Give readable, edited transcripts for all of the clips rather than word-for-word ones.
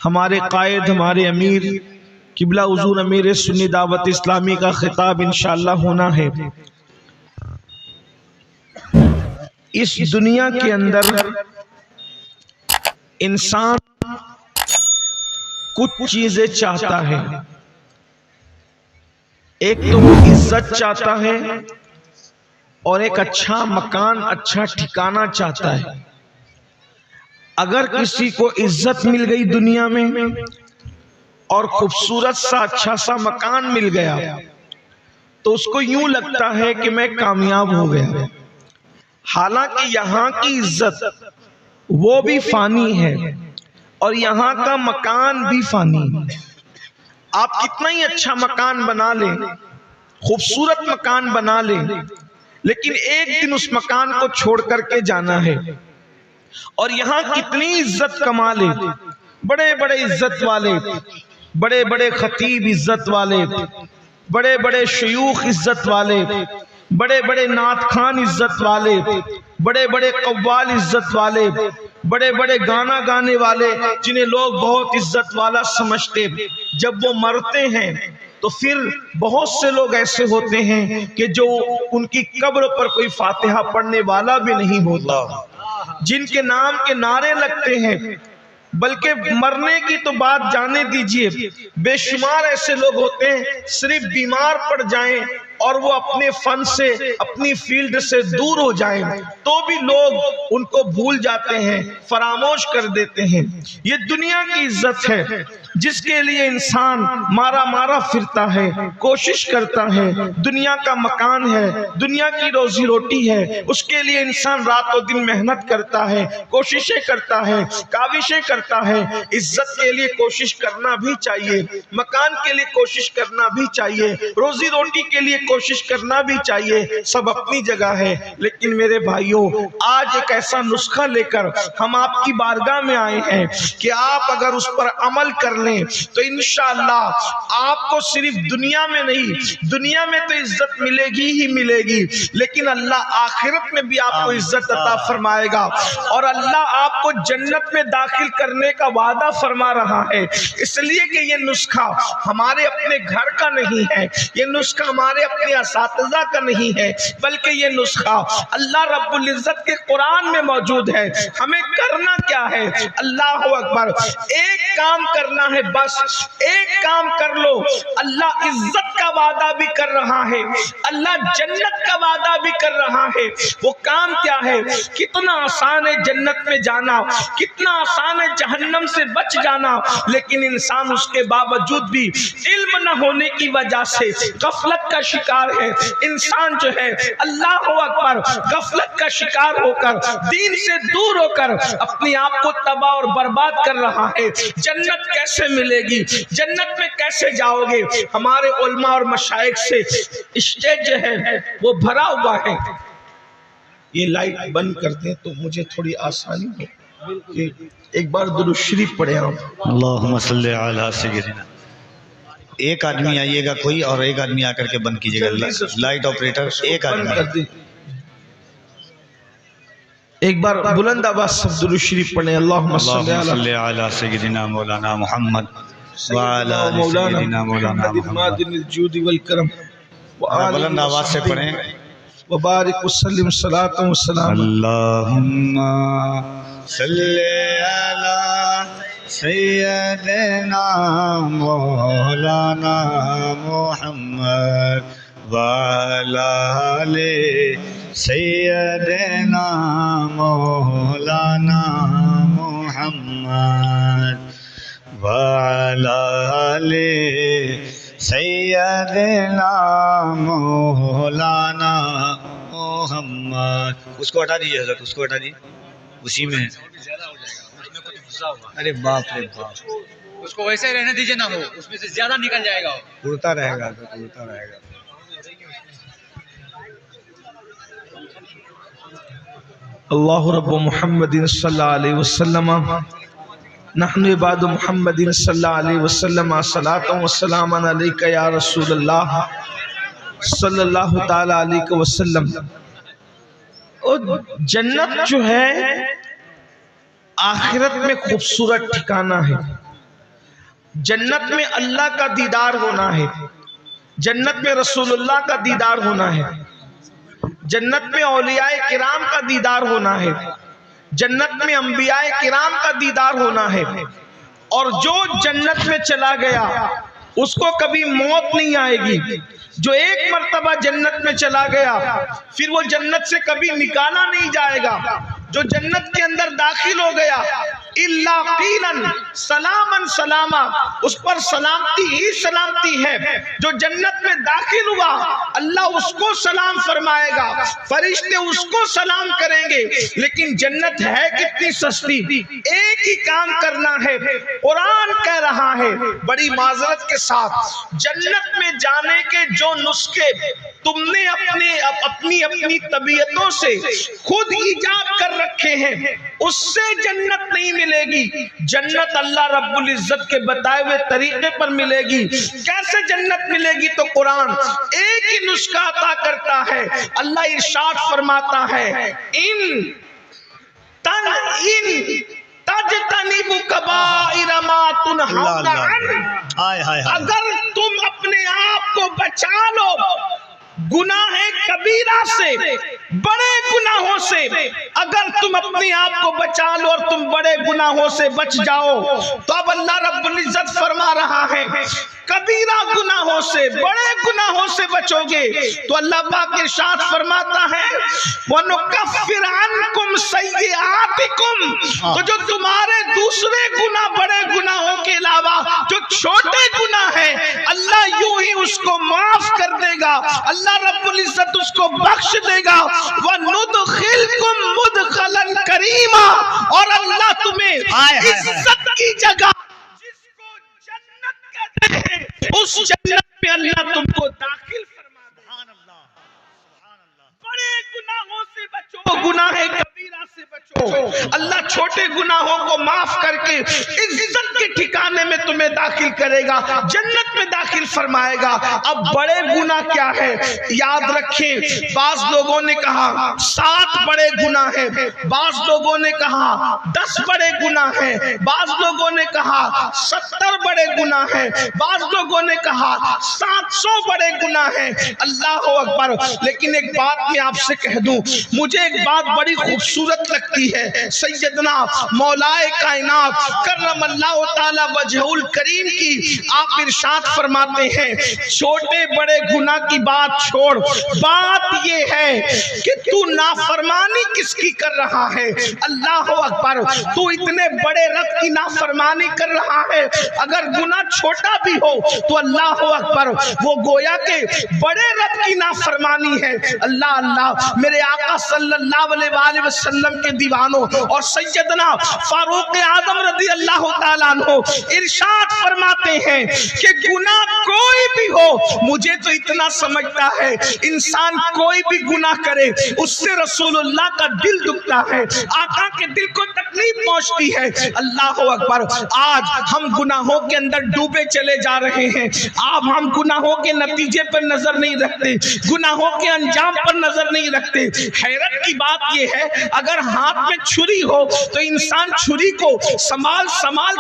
ہمارے قائد، ہمارے امیر قبلہ حضور امیر سنی دعوت اسلامی کا خطاب انشاءاللہ ہونا ہے۔ اس دنیا کے اندر انسان کچھ چیزیں چاہتا ہے، ایک تو وہ عزت چاہتا ہے اور ایک اچھا مکان، اچھا ٹھکانہ چاہتا ہے۔ اگر کسی کو عزت مل گئی دنیا میں اور خوبصورت سا اچھا سا مکان مل گیا تو اس کو یوں لگتا ہے کہ میں کامیاب ہو گیا، حالانکہ یہاں کی عزت وہ بھی فانی ہے اور یہاں کا مکان بھی فانی ہے۔ آپ کتنا ہی اچھا مکان بنا لیں، خوبصورت مکان بنا لیں، لیکن ایک دن اس مکان کو چھوڑ کر کے جانا ہے۔ اور یہاں کتنی عزت کما لے، بڑے بڑے عزت والے، بڑے بڑے خطیب عزت والے، بڑے بڑے شیوخ عزت والے، بڑے بڑے نعت خوان عزت والے، بڑے بڑے قوال عزت والے، بڑے بڑے گانا گانے والے، جنہیں لوگ بہت عزت والا سمجھتے، جب وہ مرتے ہیں تو پھر بہت سے لوگ ایسے ہوتے ہیں کہ جو ان کی قبر پر کوئی فاتحہ پڑھنے والا بھی نہیں ہوتا، جن کے نام کے نعرے لگتے ہیں، بلکہ مرنے کی تو بات جانے دیجئے، بے شمار ایسے لوگ ہوتے ہیں صرف بیمار پڑ جائیں اور وہ اپنے فن سے، اپنی فیلڈ سے دور ہو جائیں تو بھی لوگ ان کو بھول جاتے ہیں، فراموش کر دیتے ہیں۔ یہ دنیا کی عزت ہے جس کے لیے انسان مارا مارا پھرتا ہے، کوشش کرتا ہے، دنیا کا مکان ہے، دنیا کی روزی روٹی ہے، اس کے لیے انسان رات و دن محنت کرتا ہے، کوششیں کرتا ہے، کاوشیں کرتا ہے۔ عزت کے لیے کوشش کرنا بھی چاہیے، مکان کے لیے کوشش کرنا بھی چاہیے، روزی روٹی کے لیے کوشش کرنا بھی چاہیے، سب اپنی جگہ ہے۔ لیکن میرے بھائیوں، آج ایک ایسا نسخہ لے کر ہم آپ کی بارگاہ میں آئے ہیں کہ آپ اگر اس پر عمل کر لیں تو انشاءاللہ آپ کو صرف دنیا میں نہیں، دنیا میں تو عزت ملے گی ہی ملے گی، لیکن اللہ آخرت میں بھی آپ کو عزت عطا فرمائے گا، اور اللہ آپ کو جنت میں داخل کرنے کا وعدہ فرما رہا ہے۔ اس لیے کہ یہ نسخہ ہمارے اپنے گھر کا نہیں ہے، یہ نسخہ ہمارے اپنے اساتذہ کا نہیں ہے، بلکہ یہ نسخہ اللہ رب العزت کے قرآن میں موجود ہے۔ ہمیں کرنا کیا ہے؟ اللہ اکبر، ایک کام کرنا ہے، بس ایک کام کر لو۔ اللہ عزت کا وعدہ بھی کر رہا ہے، اللہ جنت کا وعدہ بھی کر رہا ہے۔ وہ کام کیا ہے؟ کتنا آسان ہے جنت میں جانا، کتنا آسان ہے جہنم سے بچ جانا، لیکن انسان اس کے باوجود بھی علم نہ ہونے کی وجہ سے غفلت کا شکار ہے۔ انسان جو ہے اللہ اکبر غفلت کا شکار ہو کر، دین سے دور ہو کر اپنی آپ کو تباہ اور برباد کر رہا ہے۔ جنت کیسے ملے گی؟ جنت میں کیسے جاؤ گے؟ ہمارے علماء اور مشائخ سے اسٹیج جو ہے وہ بھرا ہوا ہے۔ یہ لائٹ بند کر دیں تو مجھے تھوڑی آسانی ہو۔ ایک بار درود شریف پڑھیں آپ۔ اللہم صلی علی سیدنا۔ ایک آدمی آئیے گا کوئی، اور ایک آدمی آ کر کے بند کیجیے گا، لائٹ آپریٹر ایک آدمی۔ ایک بار بلند آواز سے درود شریف پڑھیں۔ اللہم صلی علی سیدنا مولانا محمد وعلی آل سیدنا مولانا محمد۔ الجود والکرم بلند آواز سے پڑھیں۔ وبارک وسلم صلاۃ و سلام۔ اللہم صلی علی سیدنا مولانا محمد وعلی آل سیدنا مولانا محمد وعلی آل سیدنا مولانا محمد۔ اس کو ہٹا دیجیے حضرت، اس کو ہٹا دیجیے، اسی میں ارے باپ رے باپ، اس کو ویسے رہنے دیجیے نا، وہ اس میں سے زیادہ نکل جائے گا، اڑتا رہے گا، اڑتا رہے گا۔ اللہ رب محمد صلی اللہ علیہ وسلم، نحن عباد محمد صلی اللہ علیہ وسلم، صلاۃ و سلام علیک یا رسول اللہ صلی اللہ تعالی علیہ وسلم۔ اور جنت جو ہے آخرت میں خوبصورت ٹھکانہ ہے، جنت میں اللہ کا دیدار ہونا ہے، جنت میں رسول اللہ کا دیدار ہونا ہے، جنت میں اولیاء کرام کا دیدار ہونا ہے، جنت میں انبیاء کرام کا دیدار ہونا ہے۔ اور جو جنت میں چلا گیا اس کو کبھی موت نہیں آئے گی۔ جو ایک مرتبہ جنت میں چلا گیا پھر وہ جنت سے کبھی نکالا نہیں جائے گا۔ جو جنت کے اندر داخل ہو گیا اِلَّا قِيلًا سَلَامًا سَلَامًا، اس پر سلامتی ہی سلامتی ہے۔ جو جنت میں داخل ہوا اللہ اس کو سلام فرمائے گا، فرشتے اس کو سلام کریں گے۔ لیکن جنت ہے کتنی سستی، ایک ہی کام کرنا ہے۔ قرآن کہہ رہا ہے بڑی معذرت کے ساتھ، جنت میں جانے کے جو نسخے تم نے اپنی طبیعتوں سے خود ایجاد کر رکھے ہیں اس سے جنت نہیں ملے گی۔ جنت اللہ رب العزت کے بتائے ہوئے طریقے پر ملے گی۔ کیسے جنت ملے گی؟ تو قرآن ایک ہی نسخہ عطا کرتا ہے۔ اللہ ارشاد فرماتا ہے ان تجتنبوا کبائر ما تنہون عنہ، اگر تم اپنے آپ کو بچا لو گناہ کبیرہ سے، بڑے گناہوں سے، اگر تم اپنے آپ کو بچا لو اور تم بڑے گناہوں سے بچ جاؤ تو اب اللہ رب العزت فرما رہا ہے کبیرہ گناہوں سے، بڑے گناہوں سے بچو گے تو اللہ پاک ارشاد فرماتا ہے وَنُكَفِّرْ عَنْكُمْ سَيِّئَاتِكُمْ، تو جو تمہارے دوسرے گناہ بڑے گناہوں کے علاوہ جو چھوٹے گناہ ہیں اللہ یوں ہی اس کو معاف کر دے گا، اللہ رب العزت اس کو بخش دے گا۔ وَنُدْخِلْكُمْ مُدْخَلًا كَرِيمًا، اور اللہ تمہیں عزت کی جگہ اس جنت میں اللہ تم کو داخل فرما دے۔ بڑے گناہوں سے بچو، گناہ کبیرہ سے بچو، اللہ چھوٹے گناہوں کو معاف کر کے عزت کے ٹھکانے میں تمہیں داخل کرے گا، جنت میں داخل فرمائے گا۔ اب بڑے گناہ کیا ہے یاد رکھیں، بعض لوگوں نے کہا 7 بڑے گناہ ہیں، بعض لوگوں نے کہا 10 بڑے گناہ ہیں، بعض لوگوں نے کہا 70 بڑے گناہ ہیں، بعض لوگوں نے کہا 700 بڑے گناہ ہیں۔ اللہ اکبر۔ لیکن ایک بات میں آپ سے کہہ دوں، مجھے ایک بات بڑی خوبصورت لگتی ہے، سیدنا مولائے کائنات کرم اللہ تعالی وجہ الکریم کی آپ ارشاد فرماتے ہیں چھوٹے بڑے گناہ کی بات چھوڑ، بات یہ ہے کہ تو نافرمانی کس کی کر رہا ہے۔ اللہ اکبر۔ تو اتنے بڑے رب کی نافرمانی کر رہا ہے، اگر گناہ چھوٹا بھی ہو تو اللہ اکبر وہ گویا کہ بڑے رب کی نافرمانی ہے۔ اللہ اللہ، میرے آقا صلی اللہ علیہ وآلہ وسلم کے دیوانوں اور سیدنا فاروق اعظم رضی اللہ تعالیٰ عنہ ارشاد فرماتے ہیں کہ گناہ کوئی بھی ہو، مجھے تو اتنا سمجھتا ہے انسان کوئی بھی گناہ کرے اس سے رسول اللہ کا دل دکھتا ہے، آقا کے دل کو تکلیف پہنچتی ہے۔ اللہ اکبر۔ آج ہم گناہوں کے اندر ڈوبے چلے جا رہے ہیں، اب ہم گناہوں کے نتیجے پر نظر نہیں رکھتے، گناہوں کے انجام پر نظر نہیں رکھتے۔ حیرت کی بات یہ ہے اگر ہاتھ میں چھری ہو تو انسان چھری کو سنبھال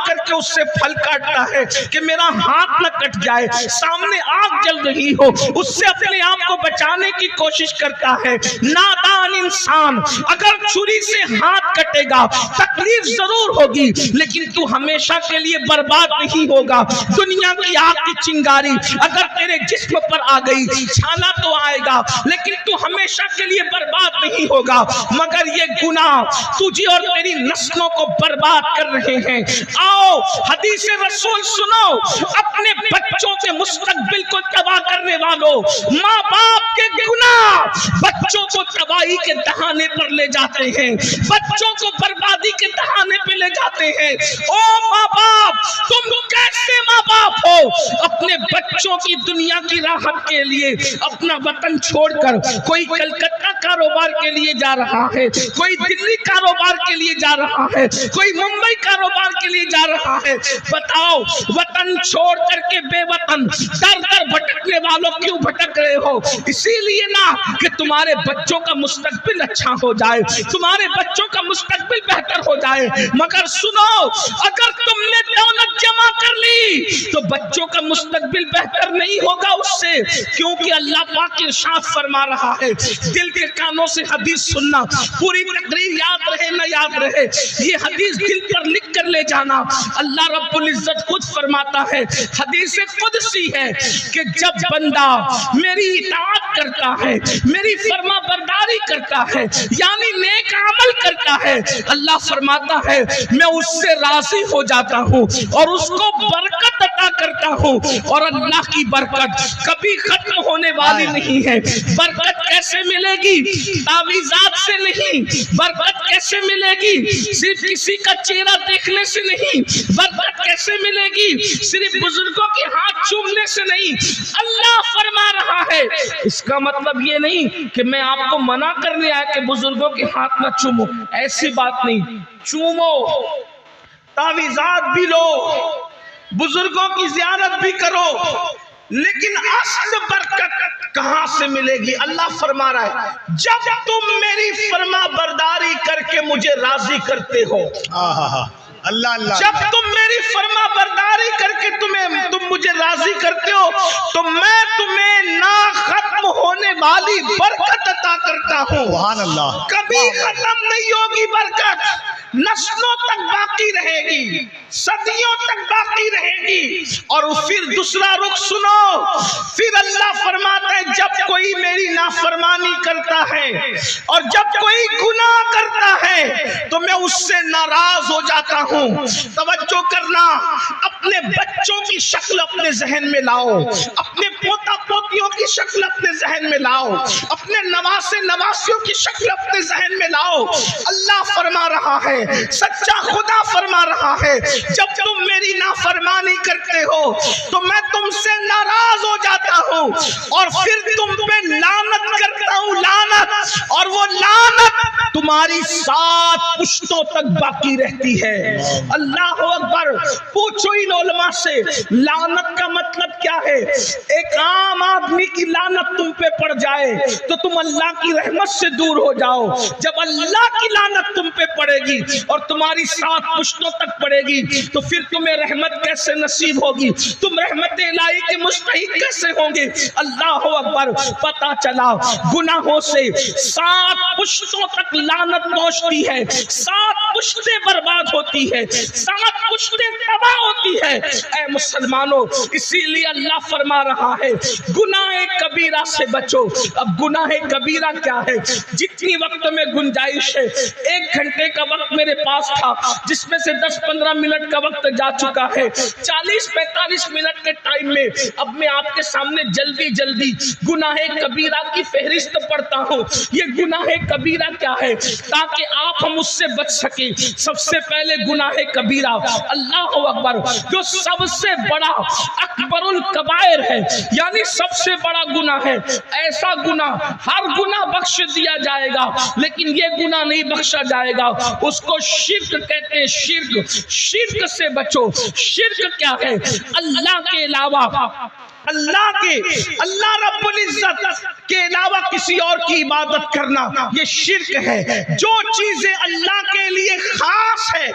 کر کے اس سے پھل کاٹتا ہے کہ میرا ہاتھ نہ کٹ جائے، سامنے آگ جل رہی ہو اس سے اپنے آپ کو بچانے کی کوشش کرتا ہے۔ نادان انسان، اگر چھری سے ہاتھ کٹے گا تکلیف ضرور ہوگی لیکن تو ہمیشہ کے لیے برباد نہیں ہوگا۔ دنیا کی آگ کی چنگاری اگر تیرے جسم پر آ گئی چھالا تو آئے گا لیکن تو ہمیشہ کے لیے برباد نہیں ہوگا، مگر یہ گناہ تجھے اور تیری نسلوں کو برباد کر رہے ہیں۔ آؤ حدیث رسول سنو، اپنے بچوں کے مستقبل کو تباہ کرنے والوں، ماں باپ کے گناہ بچوں کو تباہی کے دہانے پر لے جاتے ہیں، بچوں کو بربادی کے دہانے پہ لے جاتے ہیں۔ او ماں باپ، تم کیسے ماں باپ ہو؟ اپنے بچوں کی دنیا کی راحت کے لیے اپنا وطن چھوڑ کر کوئی کلکتہ کاروبار کے لیے جا رہا ہے، کوئی دلی کاروبار کے لیے جا رہا ہے، کوئی ممبئی کاروبار کے لیے جا رہا ہے۔ بتاؤ وطن چھوڑ کر کے بے وطن در در بھٹکنے والوں کیوں بھٹک رہے ہو؟ اسی لیے نا کہ تمہارے بچوں کا مستقبل اچھا ہو جائے، تمہارے بچوں کا مستقبل بہتر ہو جائے۔ مگر سنو، اگر تم نے دولت جمع کر لی تو بچوں کا مستقبل بہتر نہیں ہوگا اس سے، کیونکہ اللہ پاک ارشاد فرما رہا ہے دل کے کانوں سے حدیث سننا، پوری تقریر یاد رہے نہ یاد رہے، یہ حدیث دل پر لکھ کر لے جانا۔ اللہ رب العزت خود فرماتا ہے، حدیث قدسی ہے کہ جب بندہ میری اطاعت کرتا ہے، میری فرما برداری کرتا ہے، یعنی نیک عمل کرتا ہے، اللہ فرماتا ہے میں اس سے راضی ہو جاتا ہوں اور اس کو برکت عطا کرتا ہوں، اور اللہ کی برکت کبھی ختم ہونے والی نہیں ہے۔ برکت کیسے ملے گی؟ تعویذات سے نہیں۔ برکت کیسے ملے گی؟ صرف کسی کا چہرہ دیکھنے سے نہیں۔ برکت کیسے ملے گی؟ صرف بزرگوں کے ہاتھ چومنے سے نہیں۔ اللہ فرما رہا ہے، اس کا مطلب یہ نہیں کہ میں آپ کو منع کرنے آیا کہ بزرگوں کے ہاتھ نہ چومو، ایسی بات نہیں۔ چومو، تعویذات بھی لو، بزرگوں کی زیارت بھی کرو، لیکن اصل برکت کہاں سے ملے گی؟ اللہ فرما رہا ہے جب تم میری فرما برداری کر کے مجھے راضی کرتے ہو، اللہ اللہ، جب تم میری فرما برداری کر کے تم مجھے راضی کرتے ہو تو میں تمہیں نہ ختم ہونے والی برکت عطا کرتا ہوں۔ سبحان اللہ، کبھی ختم نہیں ہوگی برکت، نسلوں تک باقی رہے گی، صدیوں تک باقی رہے گی۔ اور پھر دوسرا رخ سنو، پھر اللہ فرماتا ہے جب کوئی میری نافرمانی کرتا ہے اور جب کوئی گناہ کرتا ہے تو میں اس سے ناراض ہو جاتا ہوں۔ توجہ کرنا، اپنے بچوں کی شکل اپنے ذہن میں لاؤ، اپنے پوتا پوتیوں کی شکل اپنے ذہن میں لاؤ، اپنے نواسے نواسیوں کی شکل اپنے ذہن میں لاؤ۔ اللہ فرما رہا ہے، سچا خدا فرما رہا ہے جب تم میری نافرمانی کرتے ہو تو میں تم سے ناراض ہو جاتا ہوں اور پھر تم پہ لعنت کرتا ہوں، لعنت، اور وہ لعنت تمہاری 7 پشتوں تک باقی رہتی ہے۔ اللہ اکبر، پوچھو ان علماء سے لعنت کا مطلب کیا ہے؟ ایک عام آدمی کی لعنت تم پہ پڑ جائے تو تم اللہ کی رحمت سے دور ہو جاؤ، جب اللہ کی لعنت تم پہ پڑے گی اور تمہاری 7 پشتوں تک پڑے گی تو پھر تمہیں رحمت کیسے نصیب ہوگی؟ تم رحمت الہی کے مستحق کیسے ہوں گے؟ اللہ اکبر، پتہ چلا گناہوں سے 7 پشتوں تک لعنت پہنچتی ہے، 7 پشتیں برباد ہوتی ہے، 7 پشتیں تباہ ہوتی ہے۔ اے مسلمانوں، اسی لیے اللہ فرما رہا ہے گناہ کبیرہ سے بچو۔ اب گناہ کبیرہ کیا ہے؟ جتنی وقت میں گنجائش ہے، 1 گھنٹے کا وقت میرے پاس تھا جس میں سے 10-15 منٹ کا وقت جا چکا ہے، 40-45 منٹ کے ٹائم میں اب میں آپ کے سامنے جلدی جلدی گناہ کبیرہ کی فہرست پڑھتا ہوں۔ یہ گناہ کبیرہ کیا ہے تاکہ آپ ہم اس سے بچ سکیں۔ سب سے پہلے گناہ کبیرہ، اللہ اکبر، جو سب سے بڑا اکبر الکبائر ہے، یعنی سب سے بڑا گناہ ہے۔ ایسا گناہ، ہر گناہ بخش دیا جائے گا لیکن یہ گناہ نہیں بخشا جائے گا، اس کو شرک کہتے ہیں۔ شرک، شرک سے بچو۔ شرک کیا ہے؟ اللہ کے علاوہ، اللہ رب العزت کے علاوہ کسی اور کی عبادت کرنا، یہ شرک ہے۔ جو چیزیں اللہ کے لیے خاص ہے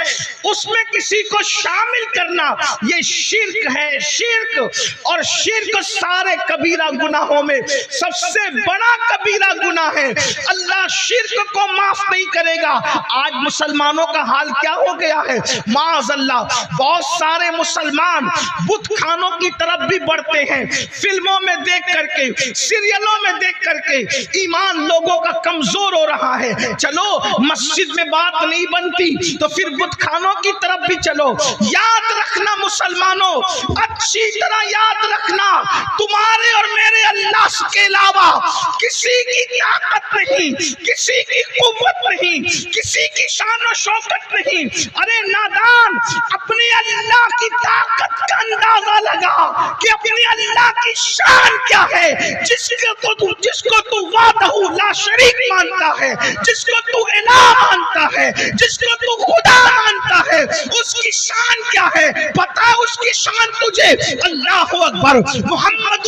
اس میں کسی کو شامل کرنا، یہ شرک ہے۔ شرک، اور شرک سارے کبیرہ گناہوں میں سب سے بڑا کبیرہ گناہ ہے۔ اللہ شرک کو معاف نہیں کرے گا۔ آج مسلمانوں کا حال کیا ہو گیا ہے؟ معاذ اللہ، بہت سارے مسلمان بت خانوں کی طرف بھی بڑھتے ہیں، فلموں میں دیکھ کر کے، سیریلوں میں دیکھ کر کے ایمان لوگوں کا کمزور ہو رہا ہے۔ چلو مسجد میں بات نہیں بنتی تو پھر بت خانوں کی طرف بھی چلو۔ یاد رکھنا مسلمانوں، اچھی طرح یاد رکھنا، تمہارے اور میرے اللہ کے علاوہ کسی کی طاقت نہیں، کسی کی قوت نہیں، کسی کی شان و شوکت نہیں۔ ارے نادان، اپنے اللہ کی طاقت کا اندازہ لگا کہ اپنے اللہ کی شان کیا ہے، جس کو تو وحدہ لا شریک مانتا ہے، جس کو تو الہ مانتا ہے، جس کو تو خدا مانتا ہے، اس کی شان کیا ہے؟ بتا اس کی شان تجھے۔ اللہ اکبر، محمد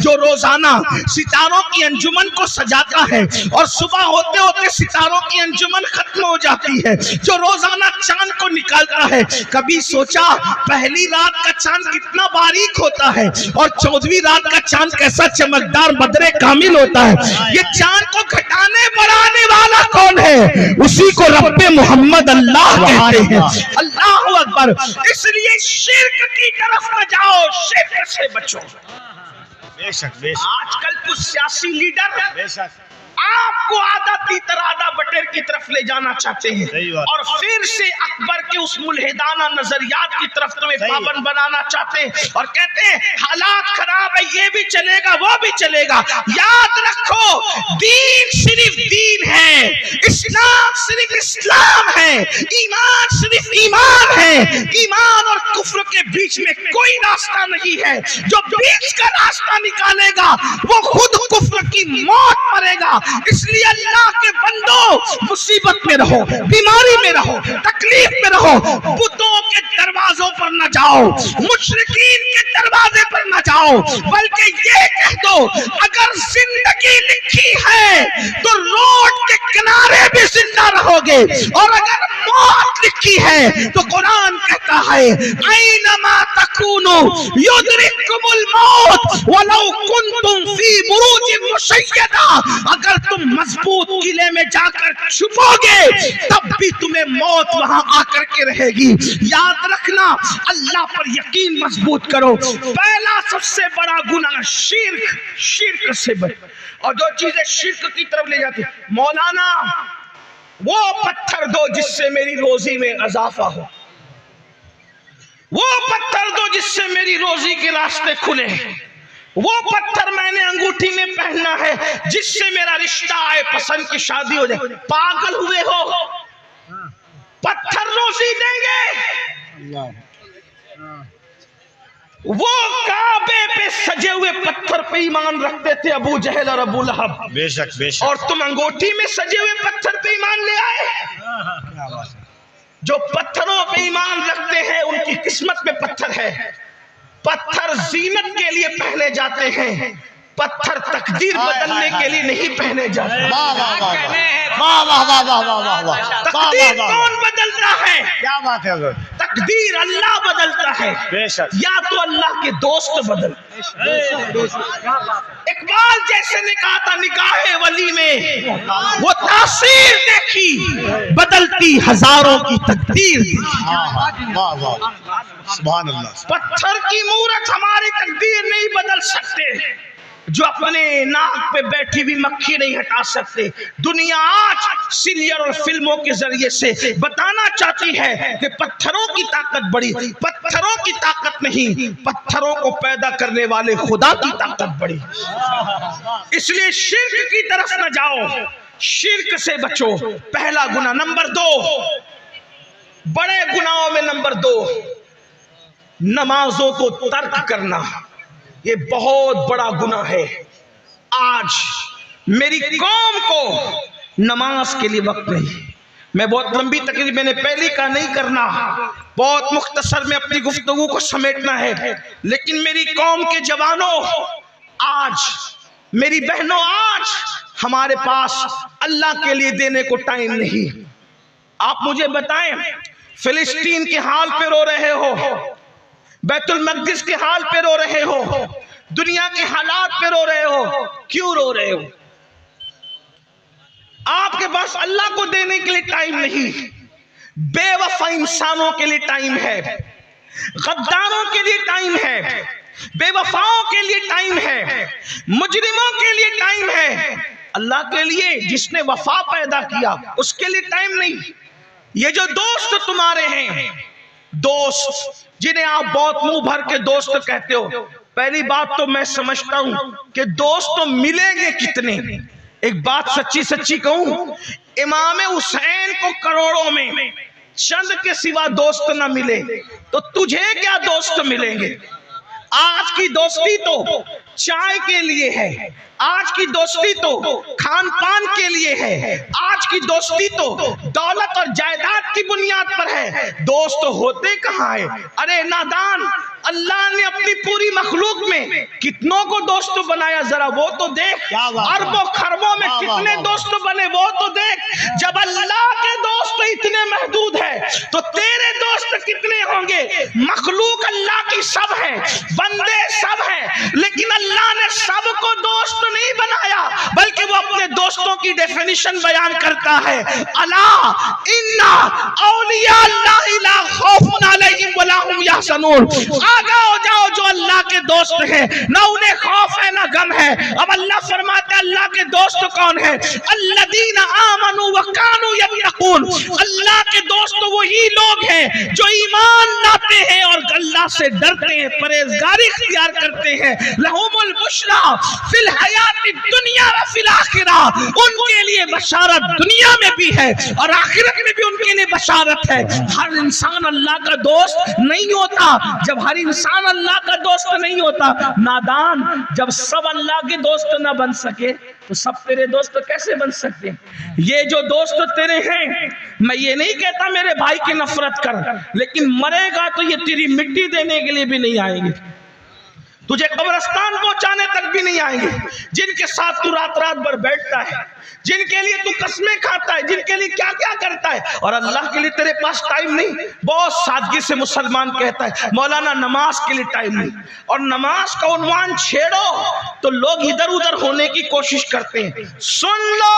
جو روزانہ ستاروں کی انجمن کو سجاتا ہے اور صبح ہوتے ہوتے ستاروں کی انجمن ختم ہو جاتی ہے, جو روزانہ چاند کو نکالتا ہے. کبھی سوچا پہلی رات کا چاند کتنا باریک ہوتا ہے اور 14ویں رات کا چاند کیسا چمکدار بدر کامل ہوتا ہے. یہ چاند کو گھٹانے بڑھانے والا کون ہے؟ اسی کو رب محمد اللہ کہتے ہیں. اللہ اکبر. اس لیے شرک کی طرف نہ جاؤ, شرک سے بچو. بے شک بے شک آج کل کچھ سیاسی لیڈر بے شک آپ کو آدھا تیتر آدھا بٹیر کی طرف لے جانا چاہتے ہیں صحیح بات. اور پھر سے اکبر کے اس ملحدانہ نظریات کی طرف تمہیں صحیح. پابند بنانا چاہتے ہیں اور کہتے ہیں حالات خراب ہے, یہ بھی چلے گا وہ بھی چلے گا. یاد رکھو دین صرف دین ہے, اسلام صرف اسلام ہے, ایمان صرف ایمان ہے. ایمان اور کفر کے بیچ میں کوئی راستہ نہیں ہے. جو بیچ کا راستہ نکالے گا وہ خود کفر کی موت مرے گا. اس لیے اللہ کے بندو مصیبت میں رہو, بیماری میں رہو, تکلیف میں رہو, بتوں کے دروازوں پر نہ جاؤ, مشرکین کے دروازے پر نہ جاؤ, بلکہ یہ کہہ دو اگر زندگی لکھی ہے تو روڈ کے کنارے بھی زندہ رہو گے, اور اگر موت لکھی ہے تو قرآن کہتا ہے اینما تکونوا یدرککم الموت ولو کنتم فی بروج مشیدہ. اگر تم مضبوط قلعے میں جا کر چھپو گے تب بھی تمہیں موت وہاں آ کر کے رہے گی. یاد رکھنا اللہ پر یقین مضبوط کرو. پہلا سب سے بڑا گناہ شرک, شرک سے بچ. اور جو چیزیں شرک کی طرف لے جاتی, مولانا وہ پتھر دو جس سے میری روزی میں اضافہ ہو, وہ پتھر دو جس سے میری روزی کے راستے کھلے, وہ پتھر میں نے انگوٹھی میں پہننا ہے جس سے میرا رشتہ آئے, پسند کی شادی ہو جائے. پاگل ہوئے ہو؟ پتھر روزی دیں گے؟ وہ کعبے پہ سجے ہوئے پتھر پہ ایمان رکھتے تھے ابو جہل اور ابو لہب, بے شک بے شک. اور تم انگوٹھی میں سجے ہوئے پتھر پہ ایمان لے آئے. جو پتھروں پہ ایمان رکھتے ہیں ان کی قسمت میں پتھر ہے. پتھر زینت کے لیے پہنے جاتے ہیں, پتھر تقدیر بدلنے کے لیے نہیں پہنے جاتے. تقدیر کون بدلتا ہے؟ کیا بات ہے حضرت, تقدیر اللہ بدلتا ہے. بے شک. یا تو اللہ کے دوست بدل. اقبال جیسے نے کہا تھا نکاح ولی میں وہ تاثیر دیکھی بدلتی ہزاروں کی تقدیر. واہ واہ سبحان اللہ. پتھر کی مورت ہماری تقدیر نہیں بدل سکتے, جو اپنے ناک پہ بیٹھی بھی مکھی نہیں ہٹا سکتے. دنیا آج سیریل اور فلموں کے ذریعے سے بتانا چاہتی ہے کہ پتھروں کی طاقت بڑی. پتھروں کی طاقت نہیں, پتھروں کو پیدا کرنے والے خدا کی طاقت بڑی. اس لیے شرک کی طرف نہ جاؤ, شرک سے بچو. پہلا گناہ. نمبر 2, بڑے گناہوں میں نمبر 2, نمازوں کو ترک کرنا. یہ بہت بڑا گناہ ہے. آج میری قوم کو نماز کے لیے وقت نہیں. میں بہت لمبی تقریر میں نے پہلی کا نہیں کرنا, بہت مختصر میں اپنی گفتگو کو سمیٹنا ہے. لیکن میری قوم کے جوانوں, آج میری بہنوں, آج ہمارے پاس اللہ کے لیے دینے کو ٹائم نہیں. آپ مجھے بتائیں, فلسطین کے حال پہ رو رہے ہو, بیت المقدس کے حال پہ رو رہے ہو, دنیا کے حالات پہ رو رہے ہو, کیوں رو رہے ہو؟ آپ کے پاس اللہ کو دینے کے لیے ٹائم نہیں, بے وفا انسانوں کے لیے ٹائم ہے, غداروں کے لیے ٹائم ہے, بے وفاؤں کے لیے ٹائم ہے, مجرموں کے لیے ٹائم ہے. اللہ کے لیے جس نے وفا پیدا کیا اس کے لیے ٹائم نہیں. یہ جو دوست تمہارے ہیں, دوست جنہیں آپ بہت منہ بھر کے دوست کہتے ہو, پہلی بات تو میں سمجھتا ہوں کہ دوست تو ملیں گے کتنے. ایک بات سچی سچی کہوں, امام حسین کو کروڑوں میں چند کے سوا دوست نہ ملے تو تجھے کیا دوست ملیں گے. آج کی دوستی تو چائے کے لیے ہے، آج کی دوستی تو کھان پان کے لیے ہے، آج کی دوستی تو دولت اور جائیداد کی بنیاد پر ہے۔ دوست ہوتے کہاں ہے؟ ارے نادان، اللہ نے اپنی پوری مخلوق میں کتنوں کو دوست بنایا، ذرا وہ تو دیکھ۔ اربوں خربوں میں کتنے دوست بنے وہ تو دیکھ۔ جب اللہ کے دوست اتنے محدود ہے تو تیرے دوست کتنے ہوں گے؟ مخلوق اللہ کی سب ہے، بندے سب ہیں، لیکن اللہ نے سب کو دوست نہیں بنایا، بلکہ وہ اپنے دوستوں کی ڈیفینیشن بیان کرتا ہے۔ الا ان اولیاء اللہ لا خوف علیہم ولا هم یحزنون۔ آگاہ ہو جاؤ، جو اللہ کے دوست ہیں نہ انہیں خوف ہے نہ غم ہے۔ اب اللہ فرماتا ہے اللہ کے دوست کون ہے؟ الذین آمنوا وکانوا یتقون۔ اللہ کے دوست وہی لوگ ہیں جو ایمان لاتے ہیں اور اللہ سے ڈرتے ہیں، پرہیزگاری اختیار کرتے ہیں۔ لہم البشری فی الحیات الدنیا و فی الآخرہ۔ ان کے لیے بشارت دنیا میں بھی ہے اور آخرت میں بھی ان کے لیے بشارت ہے۔ ہر انسان اللہ کا دوست نہیں ہوتا۔ جب ہر انسان اللہ کا دوست نہیں ہوتا، نادان، جب سب اللہ کے دوست نہ بن سکے تو سب تیرے دوست کیسے بن سکتے ہیں؟ یہ جو دوست تیرے ہیں، میں یہ نہیں کہتا میرے بھائی کی نفرت کر، لیکن مرے گا تو یہ تیری مٹی دینے کے لیے بھی نہیں آئیں گے، تجھے قبرستان پہنچانے تک بھی نہیں آئیں گے۔ جن کے ساتھ تو رات رات بھر بیٹھتا ہے، جن کے لیے تو قسمیں کھاتا ہے، جن کے لیے کیا کیا کرتا ہے، اور اللہ کے لیے تیرے پاس ٹائم نہیں۔ بہت سادگی سے مسلمان کہتا ہے مولانا نماز کے لیے ٹائم نہیں، اور نماز کا عنوان چھیڑو تو لوگ ادھر ادھر ہونے کی کوشش کرتے ہیں۔ سن لو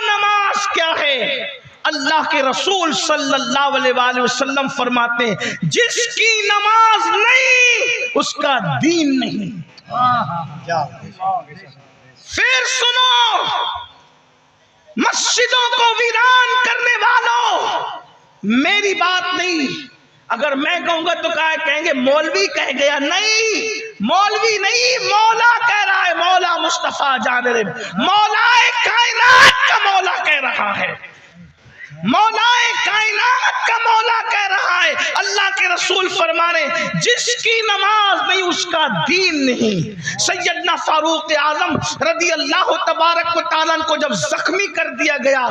نماز کیا ہے۔ اللہ کے رسول صلی اللہ علیہ وآلہ وسلم فرماتے ہیں جس کی نماز نہیں اس کا دین نہیں۔ پھر سنو، مسجدوں کو ویران کرنے والوں، میری بات نہیں، اگر میں کہوں گا تو کہیں گے مولوی کہہ گیا۔ نہیں، مولوی نہیں، مولا کہہ رہا ہے، مولا مصطفیٰ جانب، مولا کائنات کا مولا کہہ رہا ہے، مولا کائنات کا مولا کہہ رہا ہے۔ اللہ کے رسول فرما رہے جس کی نماز نہیں اس کا دین نہیں۔ سیدنا فاروق اعظم رضی اللہ تبارک و تعالیٰ کو جب زخمی کر دیا گیا،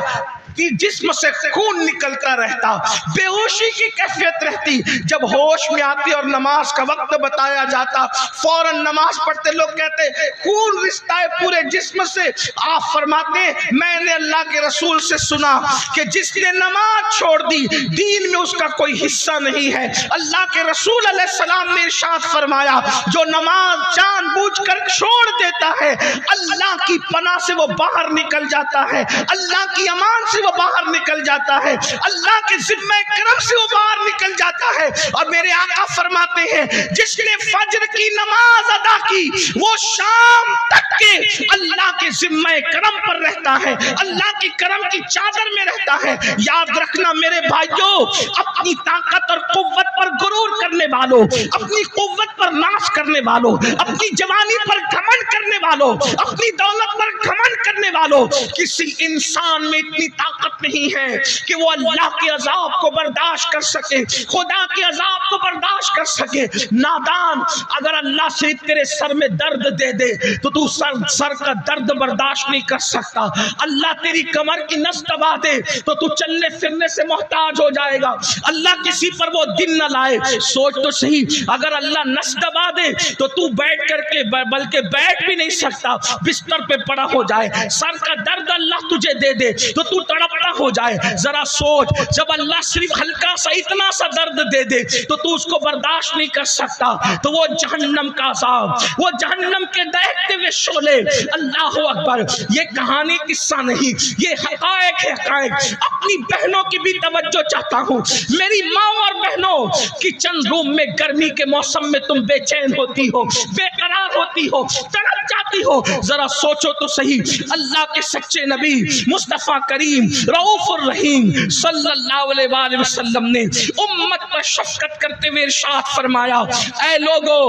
جسم سے خون نکلتا رہتا، بے ہوشی کی کیفیت رہتی، جب ہوش میں آتی اور نماز کا وقت بتایا جاتا فوراً نماز پڑھتے، لوگ کہتے خون رستا ہے پورے جسم سے۔ آپ فرماتے میں نے اللہ کے رسول سے سنا کہ جس نے نماز چھوڑ دی دین میں اس کا کوئی حصہ نہیں ہے۔ اللہ کے رسول علیہ السلام نے ارشاد فرمایا جو نماز جان بوجھ کر چھوڑ دیتا ہے اللہ کی پناہ سے وہ باہر نکل جاتا ہے، اللہ کی امان سے وہ باہر نکل جاتا ہے، اللہ کے ذمہ کرم سے وہ باہر نکل جاتا ہے۔ اور میرے آقا فرماتے ہیں جس نے فجر کی نماز ادا کی وہ شام تک کے اللہ کے ذمہ کرم پر رہتا ہے، اللہ کی کرم کی چادر میں رہتا ہے۔ یاد رکھنا میرے بھائیوں، اپنی طاقت اور قوت پر غرور کرنے والوں، اپنی قوت پر ناز کرنے والوں، اپنی جوانی پر گھمنڈ کرنے والوں، اپنی دولت پر گھمنڈ کرنے والوں، کسی انسان میں اتنی طاقت نہیں ہے کہ وہ اللہ کے عذاب کو برداشت کر سکے، خدا کے عذاب کو برداشت کر سکے۔ نادان، اگر اللہ سے تیرے سر میں درد دے دے تو تو سر کا درد برداشت نہیں کر سکتا۔ اللہ تیری کمر کی نس دبا دے تو تو چلنے پھرنے سے محتاج ہو جائے گا۔ اللہ کسی پر وہ دن نہ لائے، سوچ تو صحیح، اگر اللہ نس دبا دے تو تو بیٹھ کر کے بلکہ بیٹھ بھی نہیں سکتا، بستر پہ پڑا ہو جائے۔ سر کا درد اللہ تجھے دے دے تو تو تڑپنا ہو جائے۔ ذرا سوچ، جب اللہ صرف ہلکا سا اتنا سا درد دے دے تو تو اس کو برداشت نہیں کر سکتا، تو وہ جہنم کا عذاب، وہ جہنم کے دہتے ہوئے شعلے۔ اللہ اکبر، یہ کہانی قصہ نہیں، یہ حقائق ہے، حقائق۔ اپنی بہنوں کی بھی توجہ چاہتا ہوں، میری ماں اور بہنوں، کچن روم میں گرمی کے موسم میں تم بے چین ہوتی ہو، بے قرار ہوتی ہو، تڑپ جاتی ہو۔ ذرا سوچو تو صحیح، اللہ کے سچے نبی مصطفیٰ کریم رؤوف الرحیم صلی اللہ علیہ وآلہ وسلم نے امت پر شفقت کرتے ہوئے ارشاد فرمایا، اے لوگو،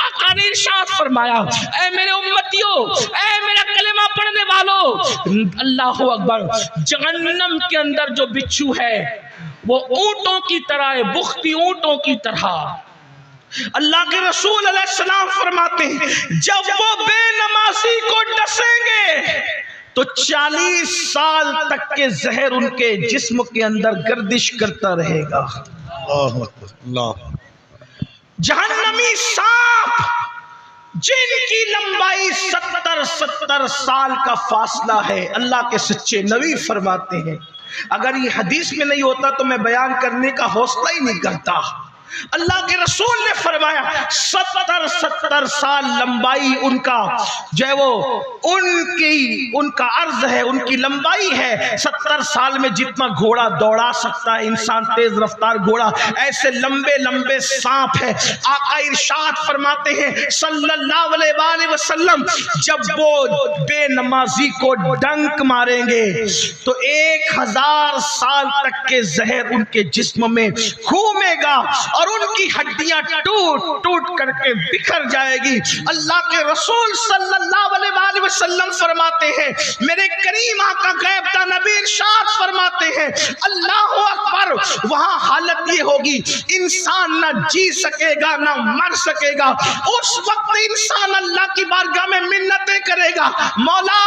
آقا نے ارشاد فرمایا، اے میرے امتیوں، اے میرا کلمہ پڑھنے والوں، اللہ اکبر، جہنم کے اندر جو بچھو ہے وہ اونٹوں کی طرح ہے، بختی اونٹوں کی طرح۔ اللہ کے رسول علیہ السلام فرماتے ہیں جب وہ بے نمازی کو ڈسیں گے تو 40 سال تک کے زہر ان کے جسم کے اندر گردش کرتا رہے گا. اللہ اکبر، اللہ. جہنمی سانپ جن کی لمبائی 70 سال کا فاصلہ ہے، اللہ کے سچے نبی فرماتے ہیں اگر یہ حدیث میں نہیں ہوتا تو میں بیان کرنے کا حوصلہ ہی نہیں کرتا. اللہ کے رسول نے فرمایا 70 سال لمبائی ان کا جو ہے وہ ان کا عرض ہے، ان کی لمبائی ہے. 70 سال میں جتنا گھوڑا دوڑا سکتا ہے انسان، تیز رفتار گھوڑا، ایسے لمبے لمبے سانپ ہے. آقا ارشاد فرماتے ہیں صلی اللہ علیہ وآلہ وسلم جب وہ بے نمازی کو ڈنک ماریں گے تو 1000 سال تک کے زہر ان کے جسم میں گھومے گا اور ان کی ہڈیاں ٹوٹ ٹوٹ کر کے بکھر جائے گی. اللہ کے رسول صلی اللہ علیہ وآلہ وسلم فرماتے ہیں، میرے کریم آقا غیب کا نبی ارشاد فرماتے ہیں اللہ اکبر، وہاں حالت یہ ہوگی انسان نہ جی سکے گا نہ مر سکے گا. اس وقت انسان اللہ کی بارگاہ میں منتیں کرے گا، مولا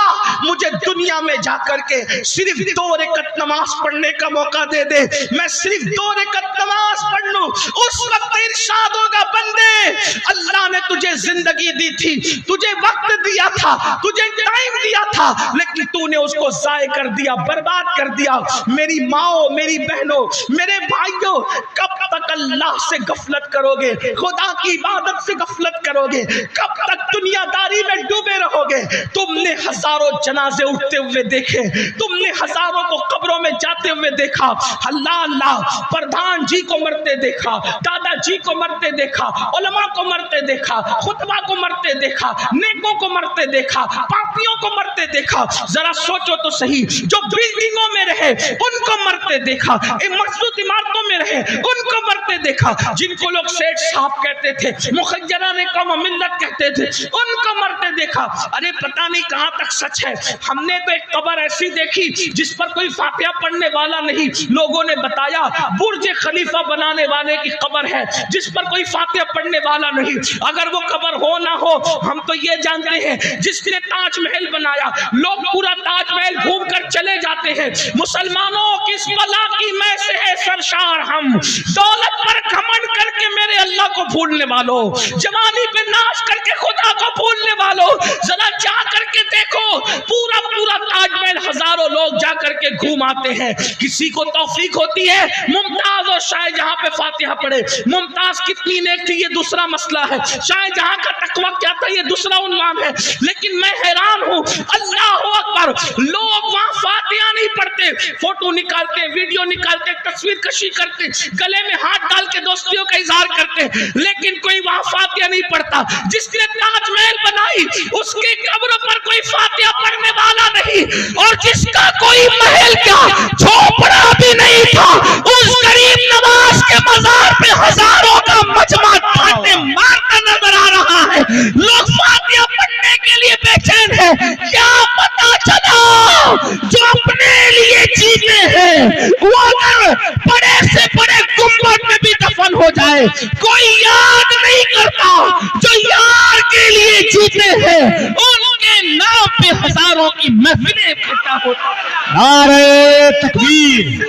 مجھے دنیا میں جا کر کے صرف 2 رکعت نماز پڑھنے کا موقع دے دے، میں صرف 2 رکعت نماز پڑھ لوں. اس وقت ارشاد ہوگا بندے اللہ نے تجھے زندگی دی تھی، تجھے وقت دیا تھا، تجھے ٹائم دیا تھا، لیکن تو نے اس کو ضائع کر دیا، برباد کر دیا. میری ماں، میری بہنوں، میرے بھائیوں، کب تک اللہ سے غفلت کرو گے، خدا کی عبادت سے غفلت کرو گے، کب تک دنیا داری میں ڈوبے رہو گے؟ تم نے ہزاروں جنازے اٹھتے ہوئے دیکھے، تم نے ہزاروں کو قبروں میں جاتے ہوئے دیکھا، اللہ پردھان جی کو مرتے دیکھا، دادا جی کو مرتے دیکھا، علماء کو مرتے دیکھا، خطبہ کو مرتے دیکھا، نیکوں کو مرتے دیکھا، پاپیوں کو مرتے دیکھا. ذرا سوچو تو صحیح، جو بلڈنگوں میں رہے ان کو مرتے دیکھا، مضبوط عمارتوں میں رہے ان کو مرتے دیکھا، جن کو لوگ سیٹ صاحب کہتے تھے، مخجران قوم و ملت کہتے تھے، ان کو مرتے دیکھا. ارے پتہ نہیں کہاں تک سچ ہے. ہم نے تو ایک قبر ایسی دیکھی جس پر کوئی فاتحہ پڑھنے والا نہیں، لوگوں نے بتایا برج خلیفہ بنانے والے کی قبر ہے جس پر کوئی فاتحہ پڑھنے والا نہیں. اگر وہ قبر ہو نہ ہو ہم تو یہ جانتے ہیں جس نے تاج محل بنایا، لوگ پورا تاج محل گھوم کر چلے جاتے ہیں. مسلمانوں کس بلا کی میں سے ہے سرشار ہم، دولت پر گھمنڈ کر کے میرے اللہ کو بھولنے والوں، جوانی پہ ناچ کر کے خدا کو بھولنے والوں، ذرا جا کر کے دیکھو پورا تاج محل ہزاروں لوگ جا کر کے گھوم آتے ہیں. کسی کو توفیق ہوتی ہے ممتاز اور شاہ جہاں پہ فاتحہ پڑھے. ممتاز کتنی نیک تھی یہ دوسرا مسئلہ ہے، شاہ جہاں کا تقویٰ کیا تھا یہ دوسرا عنوان ہے. لیکن میں حیران ہوں، اللہ اکبر، لوگ وہاں فاتحہ نہیں پڑھتے، فوٹو نکالتے، ویڈیو نکالتے، تصویر کشی کرتے، گلے میں ہاتھ ڈال کے دوستیوں کا اظہار کرتے، لیکن کوئی وہاں فاتحہ نہیں پڑھتا. جس نے تاج محل بنائی اس کی قبر پر کوئی فاتحہ پڑھنے والا نہیں، اور جس کا کوئی محل کیا جھوپڑا بھی نہیں تھا، اس غریب نواز کے مزار پہ ہزاروں کا مجمع ڈانٹے مارتا نظر آ رہا ہے. لوگ فاتحہ پڑھنے کے لیے بے چین ہیں. کیا پتا چلا جو اپنے لیے جیتے ہیں وہ اگر بڑے سے بڑے گنبد میں بھی دفن ہو جائے کوئی یاد نہیں کرتا. جو یار کے لیے جیتے ہیں ان کے نام پہ ہزاروں کی محفلیں اکٹھا ہوتا. نعرہ تکبیر،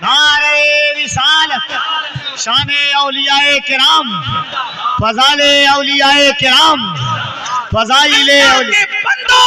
نعرہ رسالت، شان اولیاء کرام، فضائل اولیاء کرام، فضائل اولیاء. بندو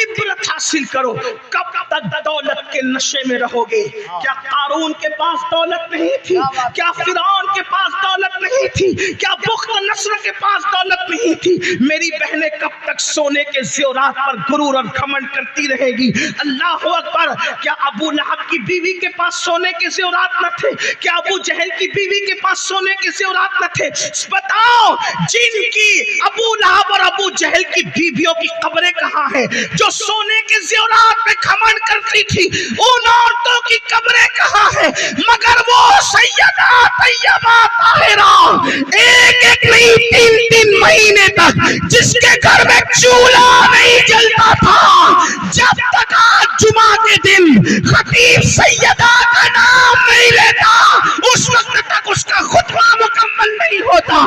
عبرت حاصل کرو. کب تک دولت کے نشے میں رہو گے؟ کیا قارون کے پاس دولت نہیں تھی؟ کیا فرعون کے پاس دولت نہیں تھی؟ کیا بخت نصر کے پاس دولت نہیں تھی؟ میری بہنیں کب تک سونے کے زیورات پر غرور اور گھمنڈ کرتی رہے گی؟ اللہ اکبر. کیا ابو لہب کی بیوی کے پاس سونے کے زیورات نہ تھے؟ کیا ابو جہل کی بیوی کے پاس سونے کے زیورات نہ تھے؟ بتاؤ جن کی ابو لہب اور ابو جہل کی بیویوں کی قبریں کہاں ہیں؟ جو سونے کے زیورات پہ گھمنڈ کرتی تھی ان عورتوں کی قبریں کہاں ہیں؟ مگر وہ سیدہ طیبہ طاہرہ ایک نہیں 3 مہینے تک جس کے گھر میں چولہا نہیں جلتا تھا، جب تک آج جمعہ کے دن خطیب سیدہ کا نام نہیں لیتا اس وقت تک اس کا خطبہ مکمل نہیں ہوتا.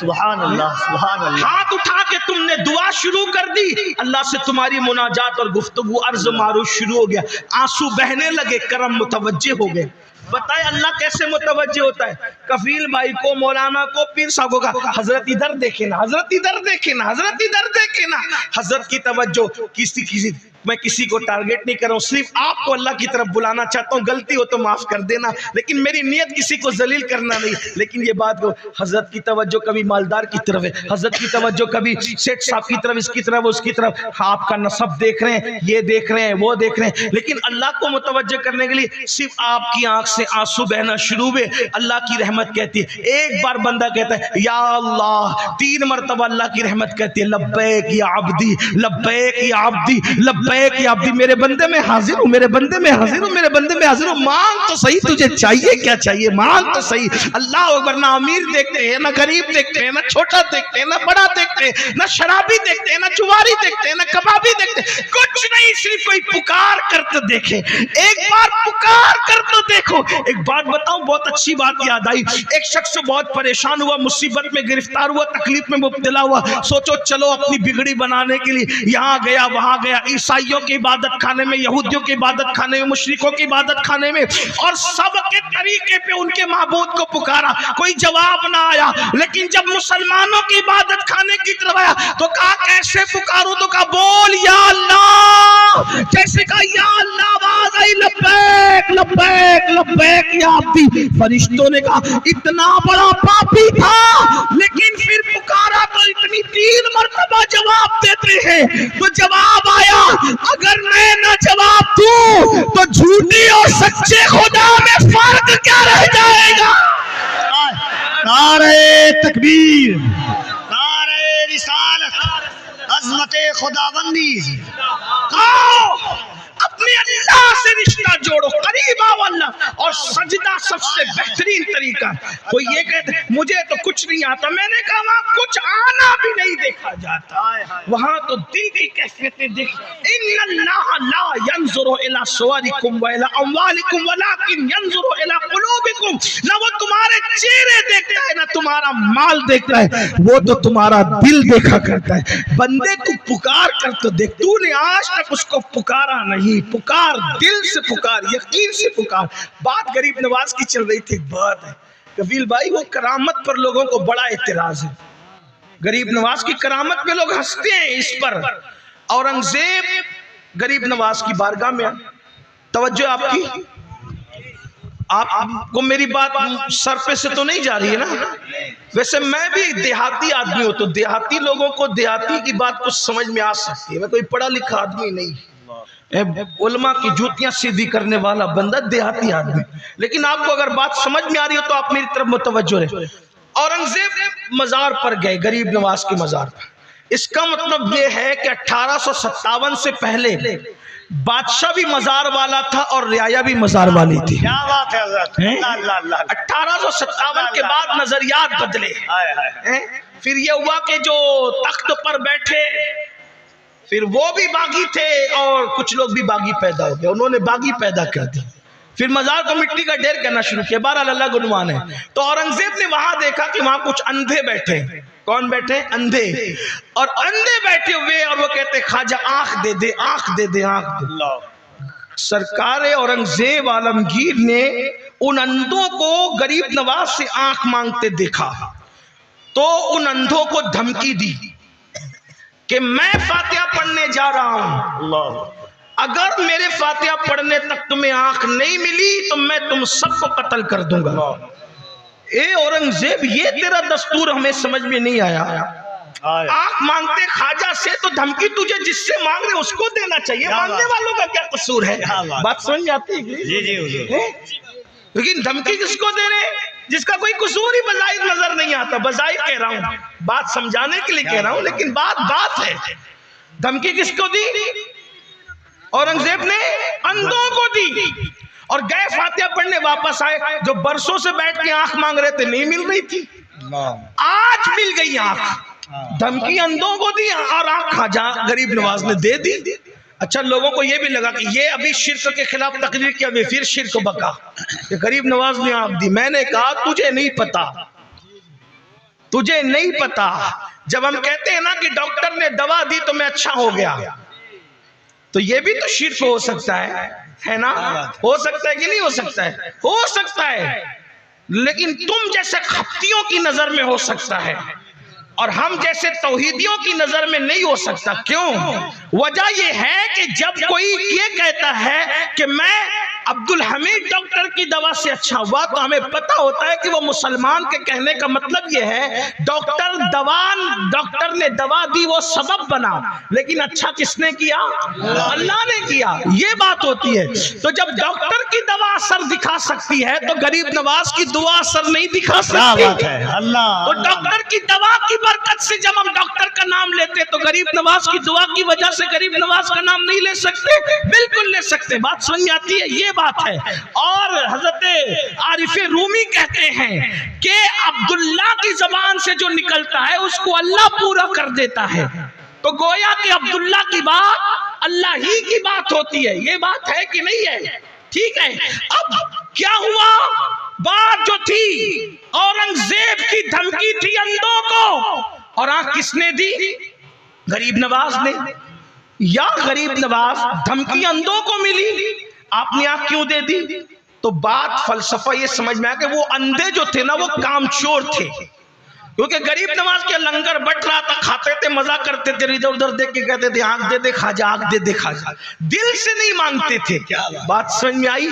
سبحان اللہ سبحان اللہ. ہاتھ اٹھا کے تم نے دعا شروع کر دی, اللہ سے تمہاری مناجات اور گفتگو عرض و معروف شروع ہو گیا, آنسو بہنے لگے, کرم متوجہ ہو گئے. بتائے اللہ کیسے متوجہ ہوتا ہے؟ کفیل بھائی کو, مولانا کو, پیر صاحب کو کہا حضرت ادھر دیکھیں نا, حضرت ادھر دیکھیں نا, حضرت ادھر دیکھیں نا. حضرت کی توجہ میں کسی کو ٹارگٹ نہیں کر رہا ہوں, صرف آپ کو اللہ کی طرف بلانا چاہتا ہوں, غلطی ہو تو معاف کر دینا, لیکن میری نیت کسی کو ذلیل کرنا نہیں. لیکن یہ بات کو حضرت کی توجہ کبھی مالدار کی طرف ہے, حضرت کی توجہ کبھی سیٹ صاحب کی طرف, اس کی طرف, اس کی طرف, آپ کا نسب دیکھ رہے ہیں, یہ دیکھ رہے ہیں, وہ دیکھ رہے ہیں. لیکن اللہ کو متوجہ کرنے کے لیے صرف آپ کی آنکھ سے آنسو بہنا شروع ہوئے, اللہ کی رحمت کہتی ہے. ایک بار بندہ کہتا ہے یا اللہ, 3 مرتبہ اللہ کی رحمت کہتی ہے لبیک یا عبدی, لبیک یا عبدی, لبیک یا عبدی, میرے بندے میں حاضر ہوں, میرے بندے میں حاضر ہوں, میرے بندے میں حاضر ہوں. مانگ تو صحیح, تجھے چاہیے کیا چاہیے, مانگ تو صحیح. اللہ اکبر. نہ امیر دیکھتے ہیں, نہ غریب دیکھتے ہیں, نہ چھوٹا دیکھتے ہیں, نہ بڑا دیکھتے ہیں, نہ شرابی دیکھتے ہیں, نہ جواری دیکھتے ہیں, نہ کبابی دیکھتے ہیں, کچھ نہیں, صرف کوئی پکار کر تو دیکھے, ایک بار پکار کر تو دیکھو. ایک بات بتاؤں, بہت اچھی بات یاد آئی. ایک شخص بہت پریشان ہوا, مصیبت میں گرفتار ہوا, تکلیف میں مبتلا ہوا. سوچو چلو اپنی بگڑی بنانے کے لیے یہاں گیا وہاں گیا, عیسائیوں کی عبادت خانے میں, یہودیوں کی عبادت خانے میں, مشرکوں کی عبادت خانے میں, اور سب کے طریقے پہ ان کے معبود کو پکارا, کوئی جواب نہ آیا. لیکن جب مسلمانوں کی عبادت خانے کی طرف آیا تو کہا کیسے پکاروں, تو کہا بول یا اللہ. جیسے کہا یا اللہ, آواز آئی لبیک لبیک لبیک یا عبدی. فرشتوں نے کہا اتنا بڑا پاپی تھا لیکن پھر پکارا تو اتنی 3 مرتبہ جواب دیتے ہیں. تو جواب آیا, اگر میں نہ جواب دوں تو جھوٹی اور سچے خدا میں فرق کیا رہ جائے گا. نعرہ تکبیر, نعرہ رسالت, عظمت خداوندی. آؤ اپنے اللہ سے رشتہ جوڑو, قریب آؤ اللہ. اور سجدہ سب سے بہترین طریقہ. کوئی یہ کہتے مجھے تو کچھ نہیں آتا, میں نے کہا وہاں کچھ آنا بھی نہیں دیکھا جاتا, وہاں تو دل کی کیفیتیں دیکھ. ان اللہ لا ينظر الى صورکم والى اموالکم ولکن ينظر الى قلوبکم. نہ وہ تمہارے چہرے دیکھتا ہے, نہ تمہارا مال دیکھتا ہے, وہ تو تمہارا دل دیکھا کرتا ہے. بندے تو پکار کر تو دیکھ, تو نے آج تک اس کو پکارا نہیں. پکار دل سے پکار, یقین سے پکار. بات غریب نواز کی چل رہی تھی. ایک بات ہے کفیل بھائی, وہ کرامت پر لوگوں کو بڑا اعتراض ہے. غریب نواز کی کرامت پہ لوگ ہنستے ہیں. اس پر اورنگزیب غریب نواز کی بارگاہ میں, توجہ آپ کی, آپ کو میری بات سر پہ سے تو نہیں جا رہی ہے نا. ویسے میں بھی دیہاتی آدمی ہوں, تو دیہاتی لوگوں کو دیہاتی کی بات کچھ سمجھ میں آ سکتی ہے. میں کوئی پڑھا لکھا آدمی نہیں, علماء کی جوتیاں سیدھی کرنے والا بندہ, دیہاتی آدمی. لیکن آپ کو اگر بات سمجھ میں آ رہی ہو تو آپ میری طرف متوجہ رہے. اورنگزیب مزار پر گئے, غریب نواز کے مزار پر. اس کا مطلب یہ ہے کہ 1857 سے پہلے بادشاہ بھی مزار والا تھا اور رعایا بھی مزار والی تھی. کیا بات ہے حضرت, اللہ اللہ. 1857 کے بعد نظریات بدلے. پھر یہ ہوا کہ جو تخت پر بیٹھے پھر وہ بھی باغی تھے اور کچھ لوگ بھی باغی پیدا ہو گئے, انہوں نے باغی پیدا کر دی. پھر مزار کو مٹی کا ڈھیر کرنا شروع کیا. بہرحال اللہ گنوان ہے. تو اورنگزیب نے وہاں دیکھا کہ وہاں کچھ اندھے بیٹھے. کون بیٹھے؟ اندھے. اور اندھے بیٹھے ہوئے, اور وہ کہتے خواجہ آنکھ دے دے, آنکھ دے دے, آنکھ دے. سرکار اورنگزیب عالمگیر نے ان اندھوں کو غریب نواز سے آنکھ مانگتے دیکھا تو ان اندھوں کو دھمکی دی کہ میں فاتحہ پڑھنے جا رہا ہوں, اگر میرے فاتحہ پڑھنے تک تمہیں آنکھ نہیں ملی تو میں تم سب کو قتل کر دوں گا. اے اورنگزیب, یہ تیرا دستور ہمیں سمجھ میں نہیں آیا. آنکھ مانگتے خواجہ سے تو دھمکی تجھے جس سے مانگ رہے اس کو دینا چاہیے, مانگنے والوں کا کیا قصور ہے. بات سمجھ جاتی ہے؟ جی جی حضور. لیکن دھمکی کس کو دے رہے, جس کا کوئی قصور ہی بظاہر نظر نہیں آتا. بظاہر کہہ رہا ہوں, بات سمجھانے کے لیے کہہ رہا ہوں, لیکن بات ہے. دھمکی کس کو دی؟ اورنگزیب نے اندھوں کو دی. اور گئے فاتحہ پڑھنے, واپس آئے. جو برسوں سے بیٹھ کے آنکھ مانگ رہے تھے نہیں مل رہی تھی, آج مل گئی آنکھ. دھمکی اندھوں کو دی اور آنکھ خواجہ غریب نواز نے دے دی. اچھا, لوگوں کو یہ بھی لگا کہ یہ ابھی شرک کے خلاف تقریر کیا, پھر شرک بکا کہ غریب نواز نے آنکھ دی. میں نے کہا تجھے نہیں پتا تجھے نہیں پتا. جب ہم کہتے ہیں نا کہ ڈاکٹر نے دوا دی تو میں اچھا ہو گیا, تو یہ بھی تو شرک ہو سکتا ہے نا؟ ہو سکتا ہے کہ نہیں ہو سکتا ہے؟ ہو سکتا ہے, لیکن تم جیسے خپتیوں کی نظر میں ہو سکتا ہے اور ہم جیسے توحیدیوں کی نظر میں نہیں ہو سکتا. کیوں؟ وجہ یہ ہے کہ جب کوئی یہ کہتا ہے کہ میں عبد الحمید ڈاکٹر کی دوا سے اچھا ہوا, تو ہمیں پتا ہوتا ہے کہ وہ مسلمان کے کہنے کا مطلب یہ ہے ڈاکٹر نے دوا دی, وہ سبب بنا, لیکن اچھا کس نے کیا؟ اللہ نے کیا. یہ بات ہوتی ہے. تو جب ڈاکٹر کی دوا اثر دکھا سکتی ہے تو غریب نواز کی دعا اثر نہیں دکھا سکتی. اللہ تو ڈاکٹر کی دوا کی برکت سے جب ہم ڈاکٹر کا نام لیتے تو غریب نواز کی دعا کی وجہ سے غریب نواز کا نام نہیں لے سکتے؟ بالکل لے سکتے. بات سمجھ آتی ہے؟ یہ بات ہے. اور حضرت عارف رومی کہتے ہیں کہ عبداللہ کی زبان سے جو نکلتا ہے اس کو اللہ پورا کر دیتا ہے. تو گویا کہ عبداللہ کی بات اللہ ہی کی بات ہوتی ہے. یہ بات ہے کہ نہیں ہے؟ ٹھیک ہے. اب کیا ہوا؟ بات جو تھی اورنگزیب کی دھمکی تھی اندھوں کو, اور آنکھ کس نے دی؟ غریب نواز نے. یا غریب نواز دھمکی اندھوں کو ملی, آپ نے آنکھ کیوں دے دی؟ تو بات فلسفہ یہ سمجھ میں آیا کہ وہ اندھے جو تھے نا وہ کامچور تھے, کیونکہ غریب نواز کے لنگر بٹ رہا تھا, کھاتے تھے, مزہ کرتے تھے, ادھر ادھر دیکھ کے کہتے تھے آنکھ دے دے خواجہ, آنکھ دے دے خواجہ, دل سے نہیں مانگتے تھے. بات سمجھ میں آئی؟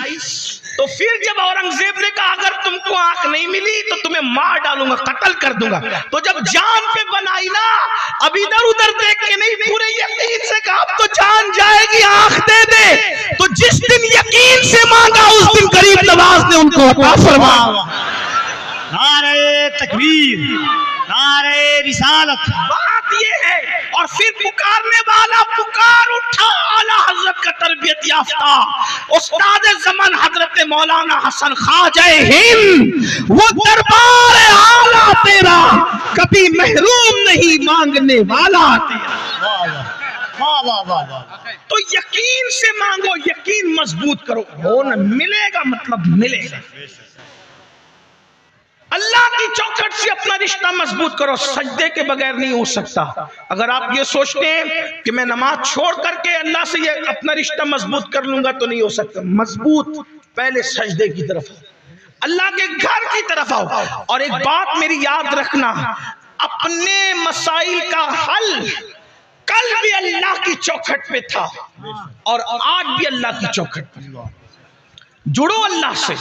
تو پھر جب اورنگزیب نے کہا اگر تم کو آنکھ نہیں ملی تو تمہیں مار ڈالوں گا, قتل کر دوں گا, تو جب جان پہ بنائی نا, اب ادھر ادھر دیکھ کے نہیں, پورے یقین سے کہا اب تو جان جائے گی, آنکھ دے دے. تو جس دن یقین سے مانگا اس دن غریب نواز نے ان کو عطا فرمایا. نعرہ تکبیر, نعرہ رسالت. بات یہ ہے. اور پھر پکارنے والا پکار اٹھا, اعلیٰ حضرت کا تربیت یافتہ استاد زمن حضرت مولانا حسن خواجہ ہند, وہ دربار اعلیٰ تیرا کبھی محروم نہیں مانگنے والا تیرا. واہ واہ واہ واہ. تو یقین سے مانگو, یقین مضبوط کرو, ہو نہ ملے گا مطلب ملے گا. اللہ کی چوکھٹ سے اپنا رشتہ مضبوط کرو, سجدے کے بغیر نہیں ہو سکتا. اگر آپ یہ سوچتے ہیں کہ میں نماز چھوڑ کر کے اللہ سے یہ اپنا رشتہ مضبوط کر لوں گا تو نہیں ہو سکتا. مضبوط پہلے سجدے کی طرف آؤ, اللہ کے گھر کی طرف آؤ. اور ایک بات میری یاد رکھنا, اپنے مسائل کا حل کل بھی اللہ کی چوکھٹ پہ تھا اور آج بھی اللہ کی چوکھٹ پہ. جڑو اللہ سے.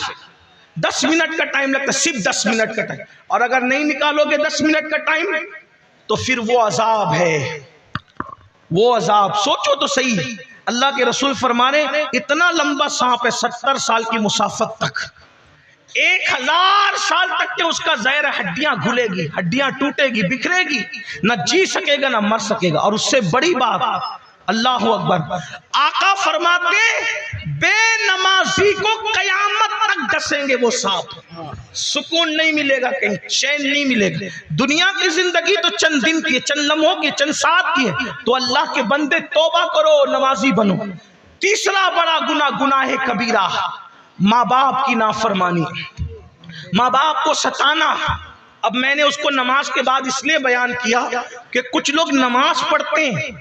10 منٹ کا ٹائم لگتا ہے, صرف 10 منٹ کا ٹائم, اور اگر نہیں نکالو گے 10 منٹ کا ٹائم تو پھر وہ عذاب ہے, وہ عذاب. سوچو تو صحیح, اللہ کے رسول فرما رہے اتنا لمبا سانپ ہے 70 سال کی مسافت تک, 1000 سال تک کہ اس کا زہر ہڈیاں گھلے گی, ہڈیاں ٹوٹے گی, بکھرے گی, نہ جی سکے گا نہ مر سکے گا. اور اس سے بڑی بات, اللہ اکبر, آقا فرماتے بے نمازی کو قیامت تک ڈسیں گے وہ سانپ, سکون نہیں ملے گا, کہیں چین نہیں ملے گا. دنیا کی زندگی تو چند دن کی ہے, چند لمحوں کی, چند ساتھ کی ہے. تو اللہ کے بندے توبہ کرو, نمازی بنو. تیسرا بڑا گناہ, گناہ کبیرہ, ماں باپ کی نافرمانی, ماں باپ کو ستانا. اب میں نے اس کو نماز کے بعد اس لیے بیان کیا کہ کچھ لوگ نماز پڑھتے ہیں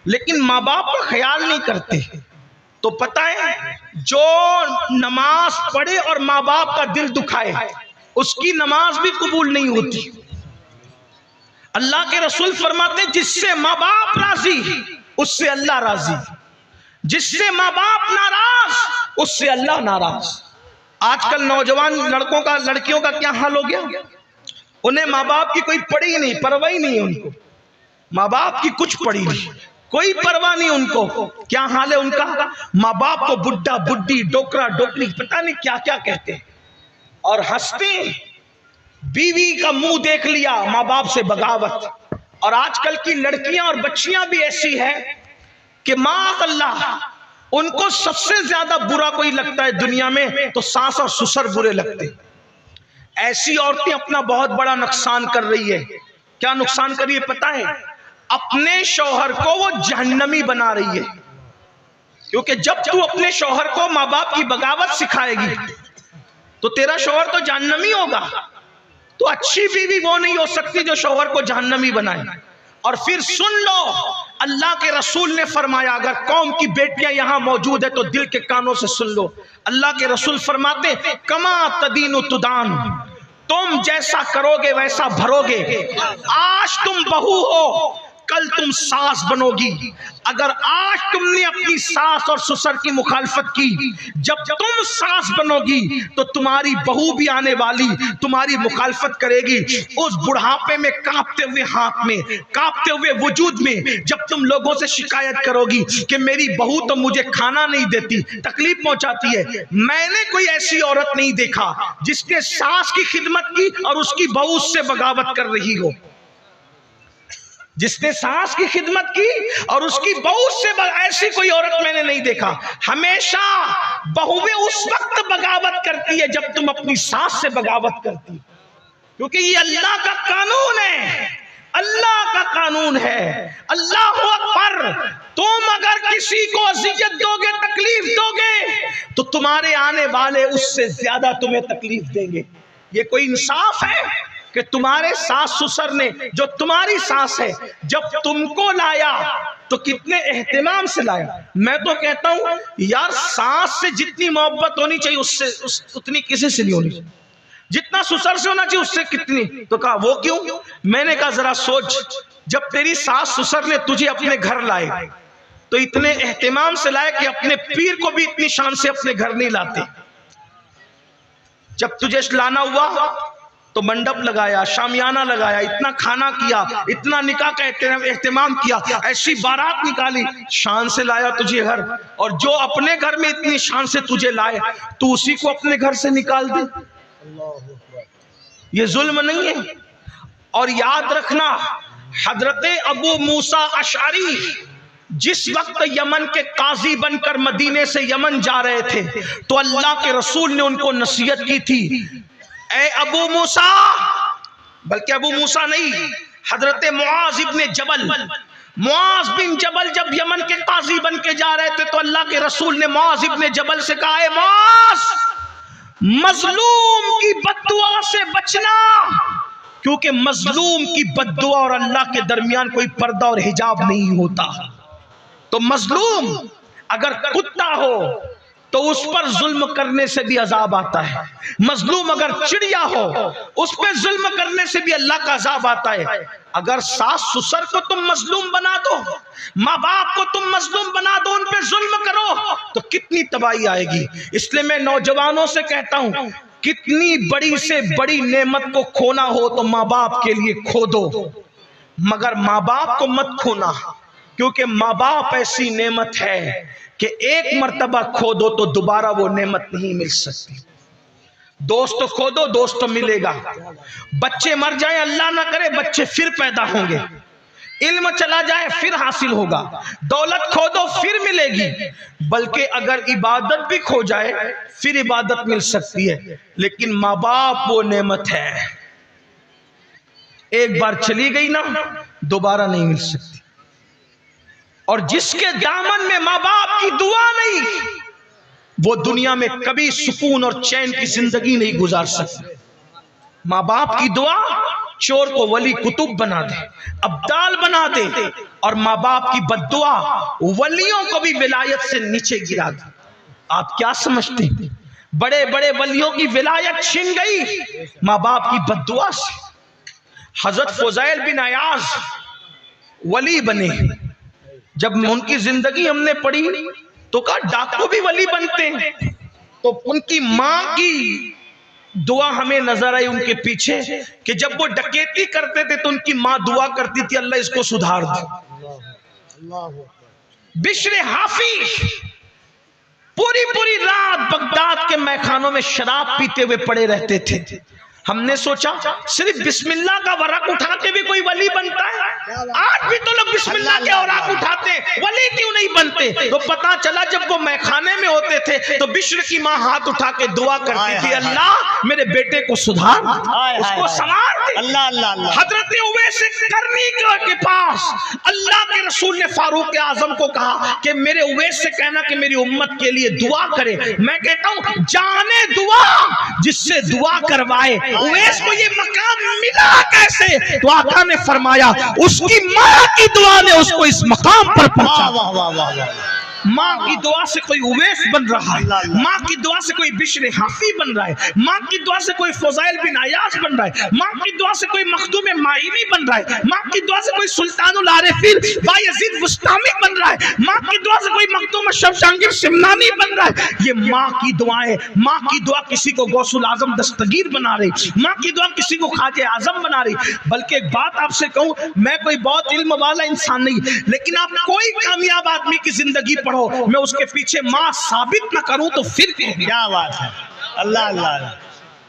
لیکن ماں باپ کا خیال نہیں کرتے. تو پتہ ہے جو نماز پڑھے اور ماں باپ کا دل دکھائے اس کی نماز بھی قبول نہیں ہوتی. اللہ کے رسول فرماتے ہیں جس سے ماں باپ راضی اس سے اللہ راضی, جس سے ماں باپ ناراض اس سے اللہ ناراض. آج کل نوجوان لڑکوں کا, لڑکیوں کا کیا حال ہو گیا, انہیں ماں باپ کی کوئی پڑی ہی نہیں, پرواہ ہی نہیں ان کو, ماں باپ کی کچھ پڑی نہیں, کوئی پرواہ نہیں ان کو. کیا حال ہے ان کا, ماں باپ کو بڈھا بڈھی, ڈوکرا ڈوکری, پتہ نہیں کیا کیا کہتے ہیں, اور ہنستے. بیوی کا منہ دیکھ لیا, ماں باپ سے بغاوت. اور آج کل کی لڑکیاں اور بچیاں بھی ایسی ہیں کہ معاذ اللہ ان کو سب سے زیادہ برا کوئی لگتا ہے دنیا میں تو ساس اور سسر برے لگتے. ایسی عورتیں اپنا بہت بڑا نقصان کر رہی ہے. کیا نقصان کر رہی ہے پتہ ہے, اپنے شوہر کو وہ جہنمی بنا رہی ہے. کیونکہ جب تو اپنے شوہر کو ماں باپ کی بغاوت سکھائے گی تو تیرا شوہر تو جہنمی ہوگا. تو اچھی بیوی وہ نہیں ہو سکتی جو شوہر کو جہنمی بنائے. اور پھر سن لو, اللہ کے رسول نے فرمایا, اگر قوم کی بیٹیاں یہاں موجود ہے تو دل کے کانوں سے سن لو, اللہ کے رسول فرماتے کما تدین تدان, تم جیسا کرو گے ویسا بھرو گے. آج تم بہو ہو, کل تم ساس بنو گی. اگر آج تم نے اپنی ساس اور سسر کی مخالفت کی, جب تم ساس بنو گی تو تمہاری بہو بھی آنے والی تمہاری مخالفت کرے گی. اس بڑھاپے میں کانپتے ہوئے ہاتھ میں, کانپتے ہوئے وجود میں جب تم لوگوں سے شکایت کرو گی کہ میری بہو تو مجھے کھانا نہیں دیتی, تکلیف پہنچاتی ہے, میں نے کوئی ایسی عورت نہیں دیکھا جس نے ساس کی خدمت کی اور اس کی بہو اس سے بغاوت کر رہی ہو. جس نے ساس کی خدمت کی اور اس کی بہو سے ایسی کوئی عورت میں نے نہیں دیکھا. ہمیشہ بہویں اس وقت بغاوت کرتی ہے جب تم اپنی ساس سے بغاوت کرتی, کیونکہ یہ اللہ کا قانون ہے, اللہ کا قانون ہے. اللہ اکبر. تم اگر کسی کو اذیت دو گے, تکلیف دو گے, تو تمہارے آنے والے اس سے زیادہ تمہیں تکلیف دیں گے. یہ کوئی انصاف ہے کہ تمہارے ساس سسر نے, جو تمہاری ساس ہے, جب تم کو لایا تو کتنے اہتمام سے لایا. میں تو کہتا ہوں یار ساس سے جتنی محبت ہونی چاہیے اس سے اتنی کسی سے نہیں ہونی چاہیے. جتنا سسر سے ہونا چاہیے اس سے کتنی. تو کہا وہ کیوں؟ میں نے کہا ذرا سوچ, جب تیری ساس سسر نے تجھے اپنے گھر لائے تو اتنے اہتمام سے لائے کہ اپنے پیر کو بھی اتنی شان سے اپنے گھر نہیں لاتے. جب تجھے لانا ہوا تو منڈپ لگایا, شامیانہ لگایا, اتنا کھانا کیا, اتنا نکاح کا اہتمام کیا, ایسی بارات نکالی, شان سے لایا تجھے گھر. اور جو اپنے گھر میں اتنی شان سے تجھے لائے تو اسی کو اپنے گھر سے نکال دے, یہ ظلم نہیں ہے؟ اور یاد رکھنا, حضرت ابو موسیٰ اشعری جس وقت یمن کے قاضی بن کر مدینے سے یمن جا رہے تھے تو اللہ کے رسول نے ان کو نصیحت کی تھی, اے ابو موسیٰ, بلکہ ابو موسیٰ نہیں, حضرت معاذ ابن جبل, معاذ بن جبل جب یمن کے قاضی بن کے جا رہے تھے تو اللہ کے رسول نے معاذ ابن جبل سے کہا, اے معاذ, مظلوم کی بد دعا سے بچنا, کیونکہ مظلوم کی بد دعا اور اللہ کے درمیان کوئی پردہ اور حجاب نہیں ہوتا. تو مظلوم اگر کتا ہو تو اس پر ظلم کرنے سے بھی عذاب آتا ہے. مظلوم اگر چڑیا ہو اس پہ ظلم کرنے سے بھی اللہ کا عذاب آتا ہے. اگر ساس سسر کو تم مظلوم بنا دو, ماں باپ کو تم مظلوم بنا دو, ان پہ ظلم کرو تو کتنی تباہی آئے گی. اس لیے میں نوجوانوں سے کہتا ہوں, کتنی بڑی سے بڑی نعمت کو کھونا ہو تو ماں باپ کے لیے کھو دو, مگر ماں باپ کو مت کھونا, کیونکہ ماں باپ ایسی نعمت ہے کہ ایک مرتبہ کھو دو تو دوبارہ وہ نعمت نہیں مل سکتی. دوست کھو دو, دوست ملے گا. بچے مر جائیں, اللہ نہ کرے بچے پھر پیدا ہوں گے. علم چلا جائے پھر حاصل ہوگا. دولت کھو دو پھر ملے گی. بلکہ اگر عبادت بھی کھو جائے پھر عبادت مل سکتی ہے. لیکن ماں باپ وہ نعمت ہے, ایک بار چلی گئی نا دوبارہ نہیں مل سکتی. اور جس کے دامن میں ماں باپ کی دعا نہیں, وہ دنیا میں کبھی سکون اور چین کی زندگی نہیں گزار سکتا. ماں باپ کی دعا چور کو ولی کتب بنا دے, ابدال بنا دے, اور ماں باپ کی بد دعا ولیوں کو بھی ولایت سے نیچے گرا دے. آپ کیا سمجھتے ہیں؟ بڑے بڑے ولیوں کی ولایت چھن گئی ماں باپ کی بد دعا سے. حضرت فضیل بن عیاض ولی بنے, جب ان کی زندگی ہم نے پڑھی تو کہا ڈاکو بھی ولی بنتے ہیں. تو ان کی ماں کی دعا ہمیں نظر آئی ان کے پیچھے کہ جب وہ ڈکیتی کرتے تھے تو ان کی ماں دعا کرتی تھی, اللہ اس کو سدھار دے. بشر حافی پوری رات بغداد کے میخانوں میں شراب پیتے ہوئے پڑے رہتے تھے. ہم نے سوچا صرف بسم اللہ کا ورق اٹھا کے بھی کوئی ولی بنتا ہے؟ آج بھی تو لوگ بسم اللہ کے اوراق اٹھاتے ہیں, ولی کیوں نہیں بنتے؟ تو پتا چلا جب وہ میخانے میں ہوتے تھے تو بشر کی ماں ہاتھ اٹھا کے دعا کرتی تھی, اللہ میرے بیٹے کو سدھار, اس کو سنوار دے. حضرت اویس کرنی کے پاس اللہ کے رسول نے فاروق اعظم کو کہا کہ میرے اویس سے کہنا کہ میری امت کے لیے دعا کرے. میں کہتا ہوں جانے دعا جس سے دعا کروائے اویس کو یہ مقام ملا کیسے؟ تو آقا نے فرمایا اس کی ماں کی دعا نے اس کو اس مقام پر پہنچا. واہ واہ واہ واہ. ماں کی دعا سے کوئی اویس بن رہا ہے, ماں کی دعا سے کوئی بشر حافی بن رہا ہے, ماں کی دعا سے کوئی فضائل بن عیاض بن رہا ہے, ماں کی دعا سے کوئی مخدوم معینی بن رہا ہے, ماں کی دعا سے کوئی سلطان العارفین بایزید بستامی بن رہا ہے, ماں کی دعا سے کوئی مخدوم شمشانگیر سمنانی بن رہا ہے. یہ ماں کی دعائیں. ماں کی دعا کسی کو غوث العظم دستگیر بنا رہی, ماں کی دعا کسی کو خواجہ اعظم بنا رہی. بلکہ ایک بات آپ سے کہوں, میں کوئی بہت علم والا انسان نہیں, لیکن آپ کوئی کامیاب آدمی کی زندگی پڑھو, میں اس کے پیچھے ماں ثابت نہ کروں تو پھر کیا بات ہے. اللہ اللہ.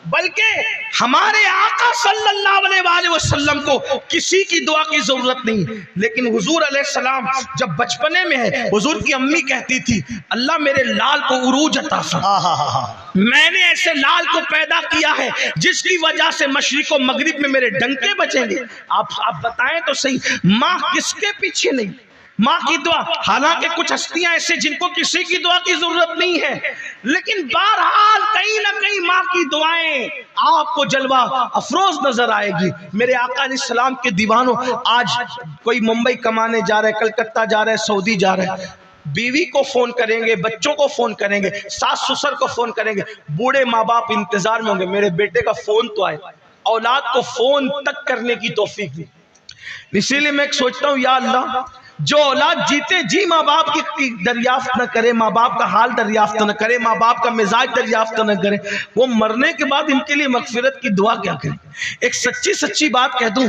بلکہ ہمارے آقا صلی اللہ علیہ وآلہ وسلم کو کسی کی دعا کی ضرورت نہیں. لیکن حضور علیہ السلام جب بچپنے میں ہے, حضور کی امی کہتی تھی اللہ میرے لال کو عروج عطا فرما, میں نے ایسے لال کو پیدا کیا ہے جس کی وجہ سے مشرق و مغرب میں میرے ڈنکے بچیں گے. آپ بتائیں تو صحیح, ماں کس کے پیچھے نہیں؟ ماں کی دعا. حالانکہ کچھ ہستیاں ایسے جن کو کسی کی دعا کی ضرورت نہیں ہے, لیکن بہرحال کہیں نہ کہیں ماں کی دعائیں آپ کو جلوہ افروز نظر آئے گی. میرے آقا علیہ السلام کے دیوانوں, آج کوئی ممبئی کمانے جا رہے, کلکتہ جا رہے, سعودی جا رہے, بیوی کو فون کریں گے, بچوں کو فون کریں گے, ساس سسر کو فون کریں گے, بوڑھے ماں باپ انتظار میں ہوں گے میرے بیٹے کا فون تو آئے. اولاد کو فون تک کرنے کی توفیق دی. اسی لیے میں ایک سوچتا ہوں, یا اللہ جو اولاد جیتے جی ماں باپ کی دریافت نہ کرے, ماں باپ کا حال دریافت نہ کرے, ماں باپ کا مزاج دریافت نہ کرے, وہ مرنے کے بعد ان کے لیے مغفرت کی دعا کیا کرے. ایک سچی بات کہہ دوں,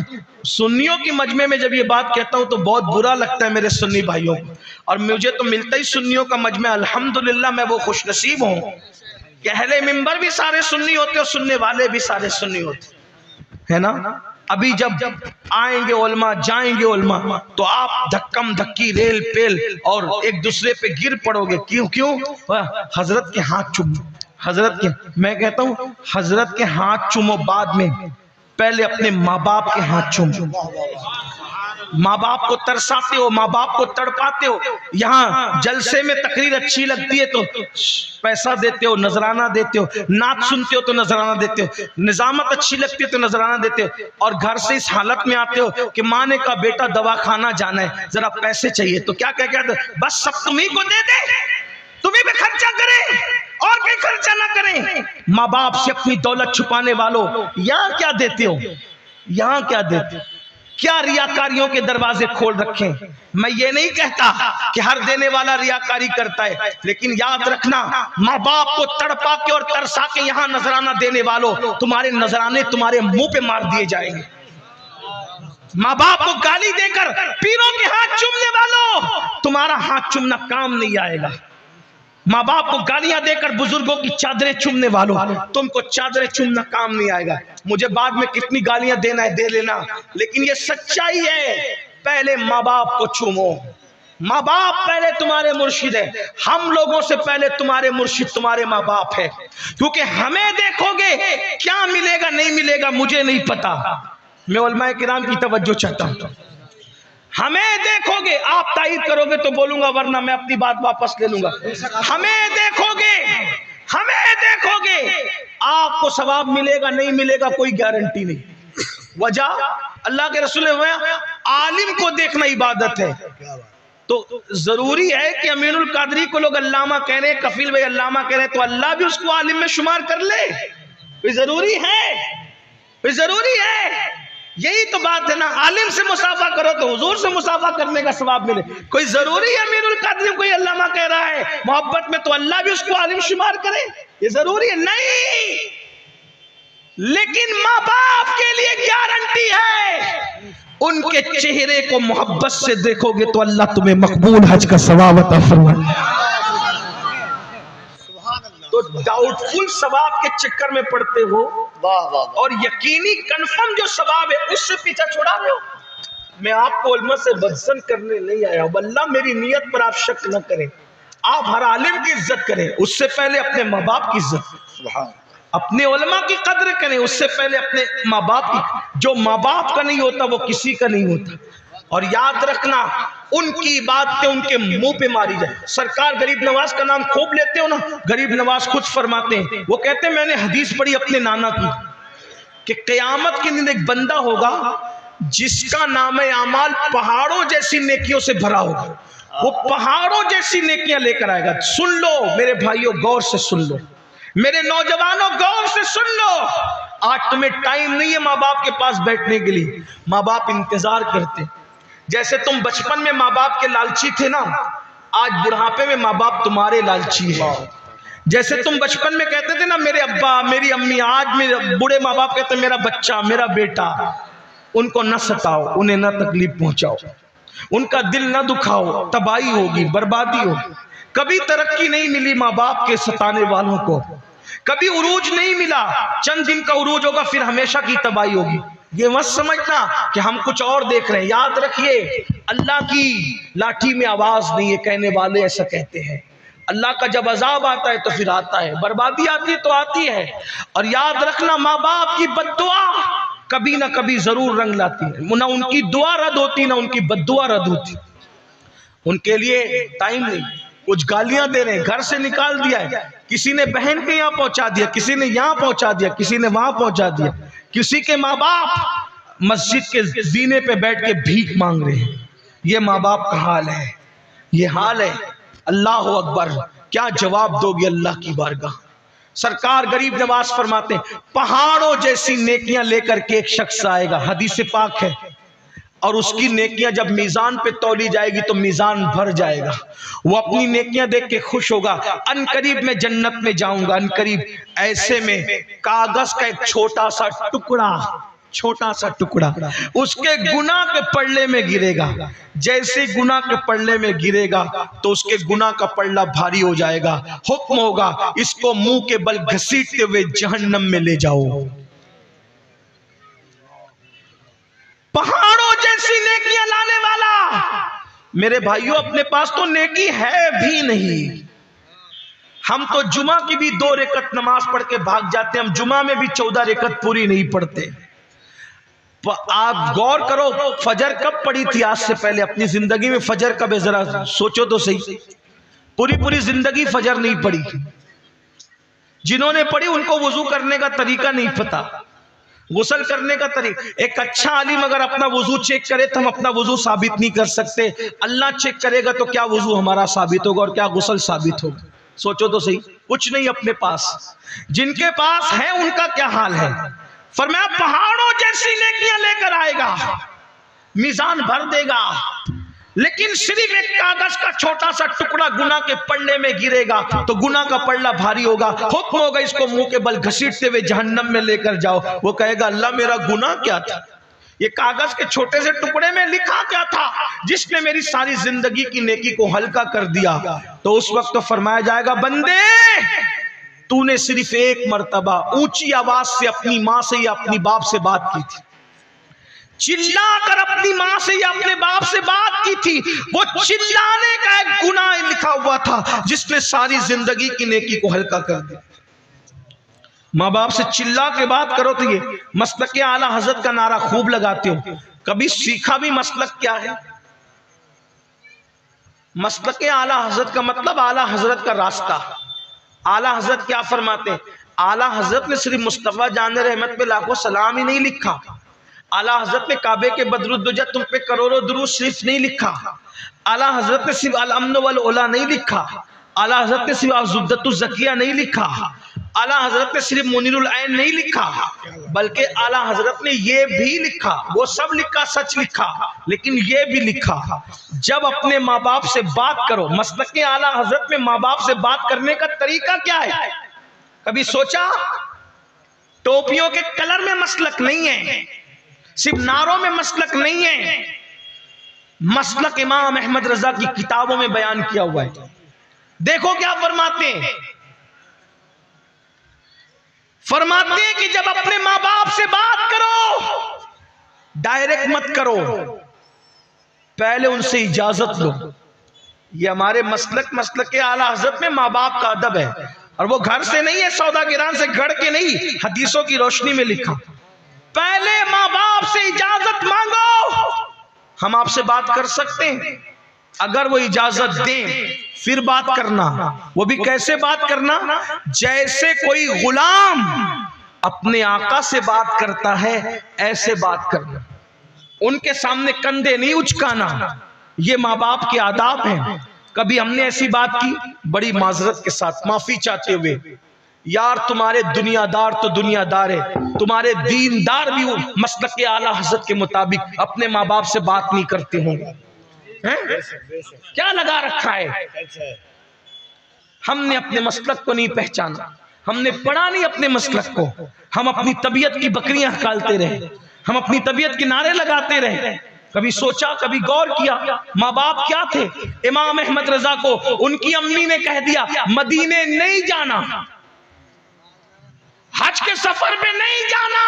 سنیوں کی مجمع میں جب یہ بات کہتا ہوں تو بہت برا لگتا ہے میرے سنی بھائیوں کو, اور مجھے تو ملتا ہی سنیوں کا مجمع, الحمدللہ میں وہ خوش نصیب ہوں کہ اہل منبر بھی سارے سنی ہوتے اور سننے والے بھی سارے سنی ہوتے ہے نا. ابھی جب آئیں گے علماء, جائیں گے علماء, تو آپ دھکم دھکی, ریل پیل اور ایک دوسرے پہ گر پڑو گے. کیوں؟ حضرت کے ہاتھ چومو. حضرت کے, میں کہتا ہوں حضرت کے ہاتھ چومو, بعد میں پہلے اپنے ماں باپ کے ہاتھ چومو. ماں باپ کو ترساتے ہو, ماں باپ کو تڑپاتے ہو, یہاں جلسے میں تقریر اچھی لگتی ہے تو پیسہ دیتے ہو, نذرانہ دیتے ہو, نعت سنتے ہو تو نذرانہ دیتے ہو, نظامت اچھی لگتی ہے تو نذرانہ دیتے ہو, اور گھر سے اس حالت میں آتے ہو کہ ماں نے کہا بیٹا دوا کھانا جانا ہے, ذرا پیسے چاہیے, تو کیا کہتے بس سب تمہیں کو دے دے, تمہیں بھی خرچہ کریں اور کوئی خرچہ نہ کریں. ماں باپ سے اپنی دولت چھپانے والوں, یہاں کیا دیتے ہو, یہاں کیا دیتے ہو؟ کیا ریاکاریوں کے دروازے کھول رکھیں. میں یہ نہیں کہتا کہ ہر دینے والا ریاکاری کرتا ہے, لیکن یاد رکھنا ماں باپ کو تڑپا کے اور ترسا کے یہاں نذرانہ دینے والوں, تمہارے نذرانے تمہارے منہ پہ مار دیے جائیں گے. ماں باپ کو گالی دے کر پیروں کے ہاتھ چومنے والوں, تمہارا ہاتھ چومنا کام نہیں آئے گا. ماں باپ کو گالیاں دے کر بزرگوں کی چادریں چومنے والوں, تم کو چادریں چومنا کام نہیں آئے گا. مجھے بعد میں کتنی گالیاں دینا ہے دے لینا, لیکن یہ سچائی ہے. پہلے ماں باپ کو چومو. ماں باپ پہلے تمہارے مرشد ہے, ہم لوگوں سے پہلے تمہارے مرشد تمہارے ماں باپ ہے. کیونکہ ہمیں دیکھو گے کیا ملے گا نہیں ملے گا مجھے نہیں پتا, میں علماء کرام کی توجہ چاہتا ہوں. ہمیں دیکھو گے, آپ تائید کرو گے تو بولوں گا, ورنہ میں اپنی بات واپس لے لوں گا. ہمیں دیکھو گے, آپ کو ثواب ملے گا نہیں ملے گا کوئی گارنٹی نہیں. وجہ اللہ کے رسول نے عالم کو دیکھنا عبادت ہے. تو ضروری ہے کہ امین القادری کو لوگ علامہ کہہ رہے ہیں, کفیل بھائی علامہ کہہ رہے ہیں, تو اللہ بھی اس کو عالم میں شمار کر لے. ضروری ہے. یہی تو بات ہے نا, عالم سے مسافہ کرو تو حضور سے مسافہ کرنے کا ثواب ملے. کوئی ضروری ہے امیر القادری کوئی علامہ کہہ رہا ہے محبت میں تو اللہ بھی اس کو عالم شمار کرے, یہ ضروری ہے نہیں. لیکن ماں باپ کے لیے گارنٹی ہے, ان کے چہرے کو محبت سے دیکھو گے تو اللہ تمہیں مقبول حج کا ثواب عطا فرمائے. تو ڈاؤٹ فل ثواب کے چکر میں پڑتے ہو, اور یقینی کنفرم جو ثواب ہے اس سے پیچھا چھوڑا رہے ہو. میں آپ کو علماء سے بدزن کرنے نہیں آیا ہوں, اللہ میری نیت پر آپ شک نہ کریں. آپ ہر عالم کی عزت کریں, اس سے پہلے اپنے ماں باپ کی عزت, اپنے علماء کی قدر کریں, اس سے پہلے اپنے ماں باپ کی. جو ماں باپ کا نہیں ہوتا وہ کسی کا نہیں ہوتا. اور یاد رکھنا ان کی باتیں ان کے منہ پہ ماری جائے. سرکار غریب نواز کا نام خوب لیتے ہو نا, غریب نواز خود فرماتے ہیں, وہ کہتے ہیں میں نے حدیث پڑھی اپنے نانا کی, کہ قیامت کے دن ایک بندہ ہوگا جس کا نام اعمال پہاڑوں جیسی نیکیوں سے بھرا ہوگا. وہ پہاڑوں جیسی نیکیاں لے کر آئے گا. سن لو میرے بھائیوں، غور سے سن لو، میرے نوجوانوں غور سے سن لو. آج تمہیں ٹائم نہیں ہے ماں باپ کے پاس بیٹھنے کے لیے. ماں باپ انتظار کرتے. جیسے تم بچپن میں ماں باپ کے لالچی تھے نا، آج بڑھاپے میں ماں باپ تمہارے لالچی ہیں. جیسے تم بچپن میں کہتے تھے نا میرے ابا میری امی، آج میرے بوڑھے ماں باپ کہتے ہیں میرا بچہ میرا بیٹا. ان کو نہ ستاؤ، انہیں نہ تکلیف پہنچاؤ، ان کا دل نہ دکھاؤ، تباہی ہوگی، بربادی ہوگی. کبھی ترقی نہیں ملی ماں باپ کے ستانے والوں کو، کبھی عروج نہیں ملا. چند دن کا عروج ہوگا، پھر ہمیشہ کی تباہی ہوگی. یہ مت سمجھنا کہ ہم کچھ اور دیکھ رہے ہیں. یاد رکھیے اللہ کی لاٹھی میں آواز نہیں ہے. کہنے والے ایسا کہتے ہیں. اللہ کا جب عذاب آتا ہے تو پھر آتا ہے، بربادی آتی ہے تو آتی ہے. اور یاد رکھنا ماں باپ کی بد دعا کبھی نہ کبھی ضرور رنگ لاتی ہے. نہ ان کی دعا رد ہوتی نہ ان کی بد دعا رد ہوتی. ان کے لیے ٹائم نہیں. کچھ گالیاں دے رہے ہیں، گھر سے نکال دیا ہے، کسی نے بہن کے یہاں پہنچا دیا، کسی نے یہاں پہنچا دیا، کسی نے وہاں پہنچا دیا. کسی کے ماں باپ مسجد کے زینے پہ بیٹھ کے بھیک مانگ رہے ہیں. یہ ماں باپ کا حال ہے، یہ حال ہے. اللہ اکبر. کیا جواب دو گے اللہ کی بارگاہ؟ سرکار غریب نواز فرماتے ہیں پہاڑوں جیسی نیکیاں لے کر کے ایک شخص آئے گا، حدیث پاک ہے، اور اس کی نیکیاں جب میزان پہ تولی جائے گی تو میزان بھر جائے گا. وہ اپنی نیکیاں دیکھ کے خوش ہوگا. ان قریب میں جنت میں جاؤں گا، ان قریب. ایسے میں کاغذ کا ایک چھوٹا سا ٹکڑا اس کے گناہ کے پلڑے میں گرے گا. جیسے گناہ کے پلڑے میں گرے گا تو اس کے گناہ کا پلڑا بھاری ہو جائے گا. حکم ہوگا اس کو منہ کے بل گھسیٹتے ہوئے جہنم میں لے جاؤ. پہاڑوں جیسی نیکیاں لانے والا. میرے بھائیوں اپنے پاس تو نیکی ہے بھی نہیں. ہم تو جمعہ کی بھی 2 رکعت نماز پڑھ کے بھاگ جاتے ہیں. ہم جمعہ میں بھی 14 رکعت پوری نہیں پڑھتے. آپ غور کرو فجر کب پڑھی تھی آج سے پہلے اپنی زندگی میں؟ فجر کب ہے ذرا سوچو تو صحیح. پوری زندگی فجر نہیں پڑھی. جنہوں نے پڑھی ان کو وضو کرنے کا طریقہ نہیں پتا، غسل کرنے کا طریقہ. ایک اچھا عالم اگر اپنا وضو چیک کرے تو ہم اپنا وضو ثابت نہیں کر سکتے. اللہ چیک کرے گا تو کیا وضو ہمارا ثابت ہوگا اور کیا غسل ثابت ہوگا؟ سوچو تو صحیح. کچھ نہیں اپنے پاس. جن کے پاس ہے ان کا کیا حال ہے؟ فرمایا پہاڑوں جیسی نیکیاں لے کر آئے گا، میزان بھر دے گا، لیکن صرف ایک کاغذ کا چھوٹا سا ٹکڑا گناہ کے پلڑے میں گرے گا تو گناہ کا پلڑا بھاری ہوگا. حکم ہوگا اس کو منہ کے بل گھسیٹتے ہوئے جہنم میں لے کر جاؤ. وہ کہے گا اللہ میرا گناہ کیا تھا؟ یہ کاغذ کے چھوٹے سے ٹکڑے میں لکھا کیا تھا جس نے میری ساری زندگی کی نیکی کو ہلکا کر دیا؟ تو اس وقت تو فرمایا جائے گا بندے تو نے صرف ایک مرتبہ اونچی آواز سے اپنی ماں سے یا اپنی باپ سے بات کی تھی، چلا کر اپنی ماں سے یا اپنے باپ سے بات کی تھی. وہ چلانے کا ایک گناہ لکھا ہوا تھا جس نے ساری زندگی کی نیکی کو ہلکا کر دیا. ماں باپ سے چلا کے بات کرو تو یہ مسلک اعلیٰ حضرت کا نعرہ خوب لگاتے ہو. کبھی سیکھا بھی مسلک کیا ہے؟ مسلک اعلیٰ حضرت کا مطلب اعلیٰ حضرت کا راستہ. اعلیٰ حضرت کیا فرماتے ہیں؟ اعلیٰ حضرت نے صرف مصطفیٰ جان رحمت پہ لاکھوں سلام ہی نہیں لکھا. اعلیٰ حضرت نے کعبے کے بدر الدجا تم پہ کروڑوں درود شریف نہیں لکھا. اعلیٰ حضرت نے صرف الامن والعلا نہیں لکھا. اعلیٰ حضرت نے صرف زبدۃ الزکیہ نہیں لکھا. اعلیٰ حضرت نے صرف منیر العین نہیں لکھا، بلکہ اعلیٰ حضرت نے یہ بھی لکھا. وہ سب لکھا، سچ لکھا، لیکن یہ بھی لکھا جب اپنے ماں باپ سے بات کرو. مسلک اعلیٰ حضرت میں ماں باپ سے بات کرنے کا طریقہ کیا ہے؟ کبھی سوچا؟ ٹوپیوں کے کلر میں مسلک نہیں ہے، صرف نعروں میں مسلک نہیں ہے. مسلک امام احمد رضا کی کتابوں میں بیان کیا ہوا ہے. دیکھو کیا فرماتے ہیں. فرماتے ہیں کہ جب اپنے ماں باپ سے بات کرو ڈائریکٹ مت کرو، پہلے ان سے اجازت لو. یہ ہمارے مسلک اعلیٰ حضرت میں ماں باپ کا ادب ہے، اور وہ گھر سے نہیں ہے، سوداگران سے گھڑ کے نہیں، حدیثوں کی روشنی میں لکھا. پہلے ماں باپ سے اجازت مانگو. ہم آپ سے بات کر سکتے ہیں، اگر وہ اجازت دیں پھر بات کرنا. وہ بھی کیسے بات کرنا؟ جیسے کوئی غلام اپنے آقا سے بات کرتا ہے ایسے بات کرنا، ان کے سامنے کندھے نہیں اچکانا، یہ ماں باپ کے آداب ہیں۔ کبھی ہم نے ایسی بات کی، بڑی معذرت کے ساتھ معافی چاہتے ہوئے، یار تمہارے دنیا دار تو دنیا دار ہے، تمہارے دین دار بھی مسلک اعلیٰ حضرت کے مطابق اپنے ماں باپ سے بات نہیں کرتے ہوں گے، کیا لگا رکھا ہے؟ ہم نے اپنے مسلک کو نہیں پہچانا، ہم نے پڑھا نہیں اپنے مسلک کو، ہم اپنی طبیعت کی بکریاں کھالتے رہے، ہم اپنی طبیعت کے نعرے لگاتے رہے۔ کبھی سوچا، کبھی غور کیا، ماں باپ کیا تھے؟ امام احمد رضا کو ان کی امی نے کہہ دیا مدینے نہیں جانا، حج کے سفر میں نہیں جانا،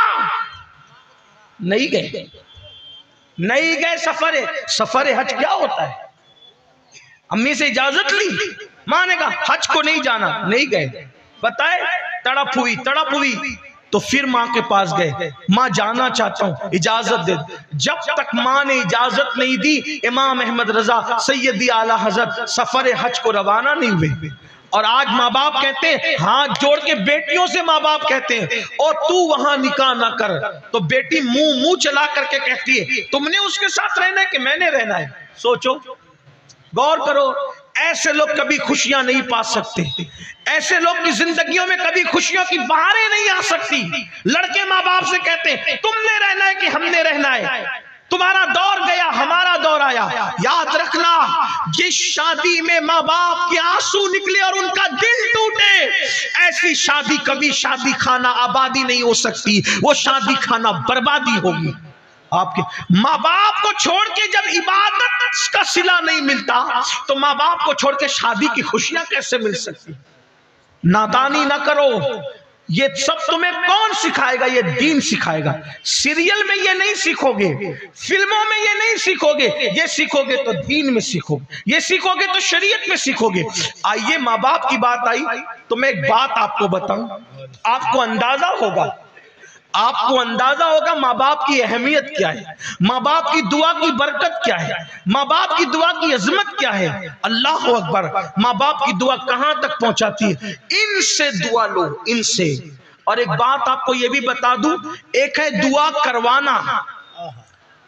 نہیں گئے، نہیں گئے۔ سفر حج کیا ہوتا ہے؟ امی سے اجازت لی، ماں نے کہا حج کو نہیں جانا، نہیں گئے۔ بتائے تڑپ ہوئی تو پھر ماں کے پاس گئے، ماں جانا چاہتا ہوں، اجازت دے۔ جب تک ماں نے اجازت نہیں دی، امام احمد رضا سیدی اعلیٰ حضرت سفر حج کو روانہ نہیں ہوئے۔ اور آج ماں باپ کہتے ہیں، ہاتھ جوڑ کے بیٹیوں سے ماں باپ کہتے ہیں اور تو وہاں نکاح نہ کر، تو بیٹی منہ چلا کر کے کہتی ہے تم نے اس کے ساتھ رہنا ہے کہ میں نے رہنا ہے؟ سوچو، غور کرو۔ ایسے لوگ کبھی خوشیاں نہیں پا سکتے، ایسے لوگ کی زندگیوں میں کبھی خوشیوں کی بہاریں نہیں آ سکتی۔ لڑکے ماں باپ سے کہتے ہیں تم نے رہنا ہے کہ ہم نے رہنا ہے، تمہارا دور گیا ہمارا دور آیا۔ یاد رکھنا، جس شادی میں ماں باپ کے آنسو نکلے اور ان کا دل ٹوٹے، ایسی شادی کبھی شادی خانہ آبادی نہیں ہو سکتی، وہ شادی خانہ بربادی ہوگی۔ آپ کے ماں باپ کو چھوڑ کے جب عبادت کا صلہ نہیں ملتا تو ماں باپ کو چھوڑ کے شادی کی خوشیاں کیسے مل سکتی؟ نادانی نہ کرو، یہ سب تمہیں کون سکھائے گا؟ یہ دین سکھائے گا۔ سیریل میں یہ نہیں سیکھو گے، فلموں میں یہ نہیں سیکھو گے، یہ سیکھو گے تو دین میں سیکھو گے، یہ سیکھو گے تو شریعت میں سیکھو گے۔ آئیے ماں باپ کی بات آئی تو میں ایک بات آپ کو بتاؤں، آپ کو اندازہ ہوگا ماں باپ کی اہمیت کیا ہے، ماں باپ کی دعا کی برکت کیا ہے، ماں باپ کی دعا کی عظمت کیا ہے۔ اللہ اکبر، ماں باپ کی دعا کہاں تک پہنچاتی ہے؟ ان سے دعا لو، ان سے۔ اور ایک بات آپ کو یہ بھی بتا دوں، ایک ہے دعا کروانا،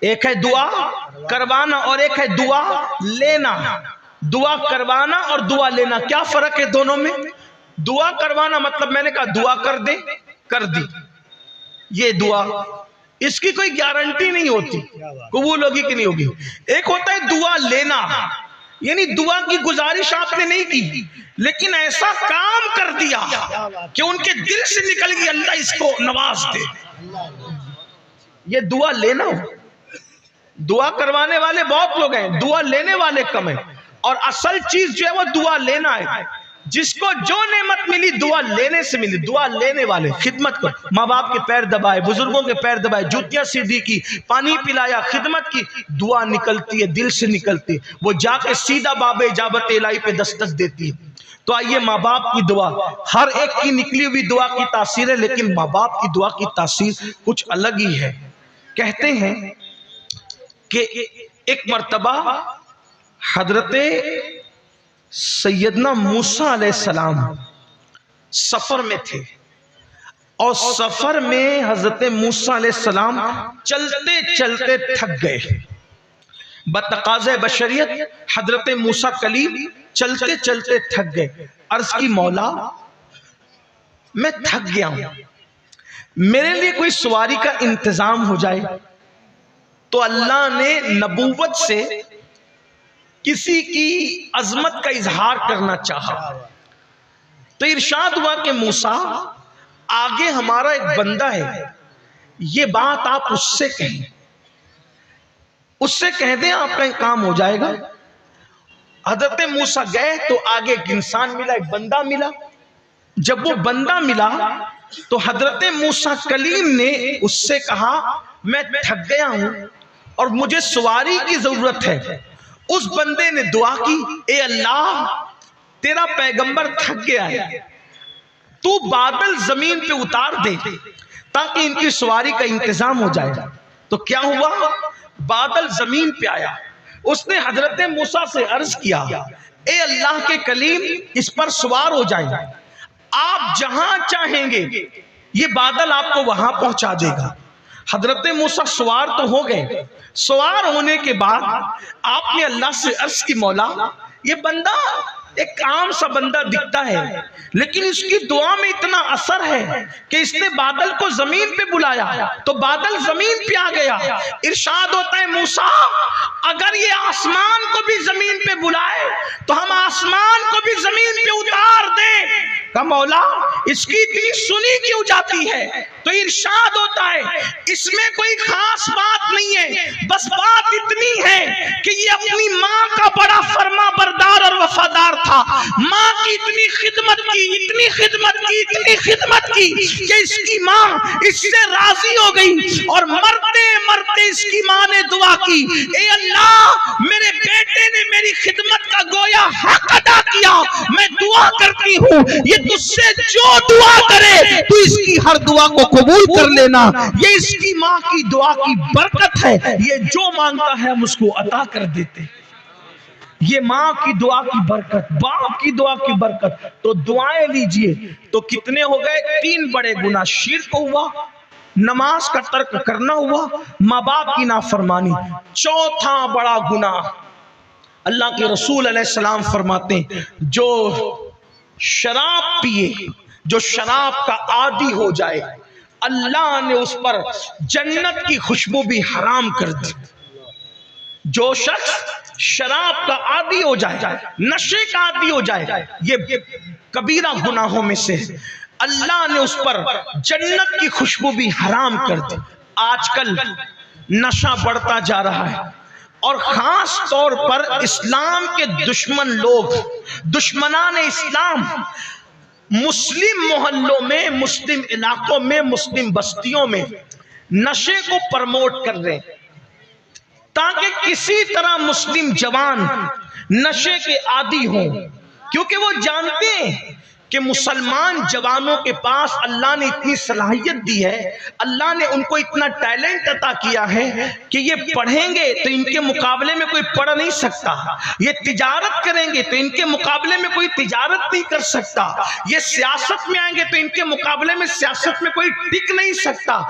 ایک ہے دعا کروانا اور ایک ہے دعا لینا۔ دعا کروانا اور دعا لینا، کیا فرق ہے دونوں میں؟ دعا کروانا مطلب میں نے کہا دعا کر دے، کر دی، یہ دعا، اس کی کوئی گارنٹی نہیں ہوتی قبول ہوگی کہ نہیں ہوگی۔ ایک ہوتا ہے دعا لینا، یعنی دعا کی گزارش آپ نے نہیں کی لیکن ایسا کام کر دیا کہ ان کے دل سے نکل گئی اللہ اس کو نواز دے، یہ دعا لینا ہو۔ دعا کروانے والے بہت لوگ ہیں، دعا لینے والے کم ہیں، اور اصل چیز جو ہے وہ دعا لینا ہے۔ جس کو جو نعمت ملی دعا لینے سے ملی، دعا لینے والے خدمت کو، ماں باپ کے پیر دبائے، بزرگوں کے پیر دبائے، جوتیاں سیدھی کی، پانی پلایا، خدمت کی، دعا نکلتی ہے، دل سے نکلتی ہے، وہ جا کے سیدھا باب اجابت الہی پہ دستک دیتی ہے۔ تو آئیے ماں باپ کی دعا، ہر ایک کی نکلی ہوئی دعا کی تاثیر ہے، لیکن ماں باپ کی دعا کی تاثیر کچھ الگ ہی ہے۔ کہتے ہیں کہ ایک مرتبہ حضرت سیدنا موسیٰ علیہ السلام سفر میں تھے، اور سفر میں حضرت موسیٰ علیہ السلام چلتے چلتے تھک گئے۔ بتقاضۂ بشریت حضرت موسیٰ کلیم چلتے چلتے تھک گئے۔ عرض کی مولا میں تھک گیا ہوں، میرے لیے کوئی سواری کا انتظام ہو جائے۔ تو اللہ نے نبوت سے کسی کی عظمت کا اظہار کرنا چاہا، تو ارشاد ہوا کہ موسیٰ آگے ہمارا ایک بندہ ہے، یہ بات آپ اس سے کہیں، اس سے کہہ دیں آپ کا کام ہو جائے گا۔ حضرت موسیٰ گئے تو آگے ایک انسان ملا، ایک بندہ ملا۔ جب وہ بندہ ملا تو حضرت موسیٰ کلیم نے اس سے کہا میں تھک گیا ہوں اور مجھے سواری کی ضرورت ہے۔ اس بندے نے دعا کی، اے اللہ تیرا پیغمبر تھک گیا ہے، تو بادل زمین پہ اتار دے تاکہ ان کی سواری کا انتظام ہو جائے۔ تو کیا ہوا؟ بادل زمین پہ آیا، اس نے حضرت موسیٰ سے عرض کیا اے اللہ کے کلیم اس پر سوار ہو جائیں، آپ جہاں چاہیں گے یہ بادل آپ کو وہاں پہنچا دے گا۔ حضرت موسیٰ سوار تو ہو گئے، سوار ہونے کے بعد آپ نے اللہ سے عرض کی مولا یہ بندہ ایک عام سا بندہ دکھتا ہے لیکن اس کی دعا میں اتنا اثر ہے کہ اس نے بادل کو زمین پہ بلایا تو بادل زمین پہ آ گیا۔ ارشاد ہوتا ہے موسیٰ اگر یہ آسمان کو بھی زمین پہ بلائے تو ہم آسمان کو بھی زمین پہ اتار دیں۔ کہ مولا اس کی اتنی سنی کیوں جاتی ہے؟ تو ارشاد ہوتا ہے اس میں کوئی خاص بات نہیں ہے، بس بات اتنی ہے کہ یہ اپنی ماں کا بڑا فرما بردار اور وفادار تھا۔ ماں کی اتنی خدمت کی، اتنی خدمت کی، اتنی خدمت کی کہ اس کی ماں اس سے راضی ہو گئی اور مرتے مرتے اس کی ماں نے دعا کی، اے اللہ میرے بیٹے نے میری خدمت کا گویا حق ادا کیا، میں دعا کرتی ہوں یہ تجھ سے جو دعا کرے تو اس کی ہر دعا کو قبول کر لینا۔ یہ اس کی ماں کی دعا کی برکت ہے، یہ جو مانگتا ہے ہم اس کو عطا کر دیتے۔ یہ ماں کی دعا کی برکت، باپ کی دعا کی برکت۔ تو دعائیں لیجئے تو کتنے ہو گئے؟ 3 بڑے گناہ، شرک ہوا، نماز کا ترک کرنا ہوا، ماں باپ کی نافرمانی۔ چوتھا بڑا گناہ اللہ کے رسول علیہ السلام فرماتے ہیں جو شراب پیے، جو شراب کا عادی ہو جائے اللہ نے اس پر جنت کی خوشبو بھی حرام کر دی۔ جو شخص شراب کا عادی ہو جائے، نشے کا عادی ہو جائے، یہ کبیرہ گناہوں میں سے اللہ نے اس پر جنت کی خوشبو بھی حرام کر دی۔ آج کل نشہ بڑھتا جا رہا ہے اور خاص طور پر اسلام کے دشمن لوگ، دشمنان اسلام مسلم محلوں میں، مسلم علاقوں میں، مسلم بستیوں میں نشے کو پرموٹ کر رہے ہیں تاکہ کسی طرح مسلم جوان نشے کے عادی ہوں، کیونکہ وہ جانتے ہیں کہ مسلمان جوانوں کے پاس اللہ نے اتنی صلاحیت دی ہے، اللہ نے ان کو اتنا ٹیلنٹ عطا کیا ہے کہ یہ پڑھیں گے تو ان کے مقابلے میں کوئی پڑھ نہیں سکتا، یہ تجارت کریں گے تو ان کے مقابلے میں کوئی تجارت نہیں کر سکتا، یہ سیاست میں آئیں گے تو ان کے مقابلے میں سیاست میں کوئی ٹک نہیں سکتا۔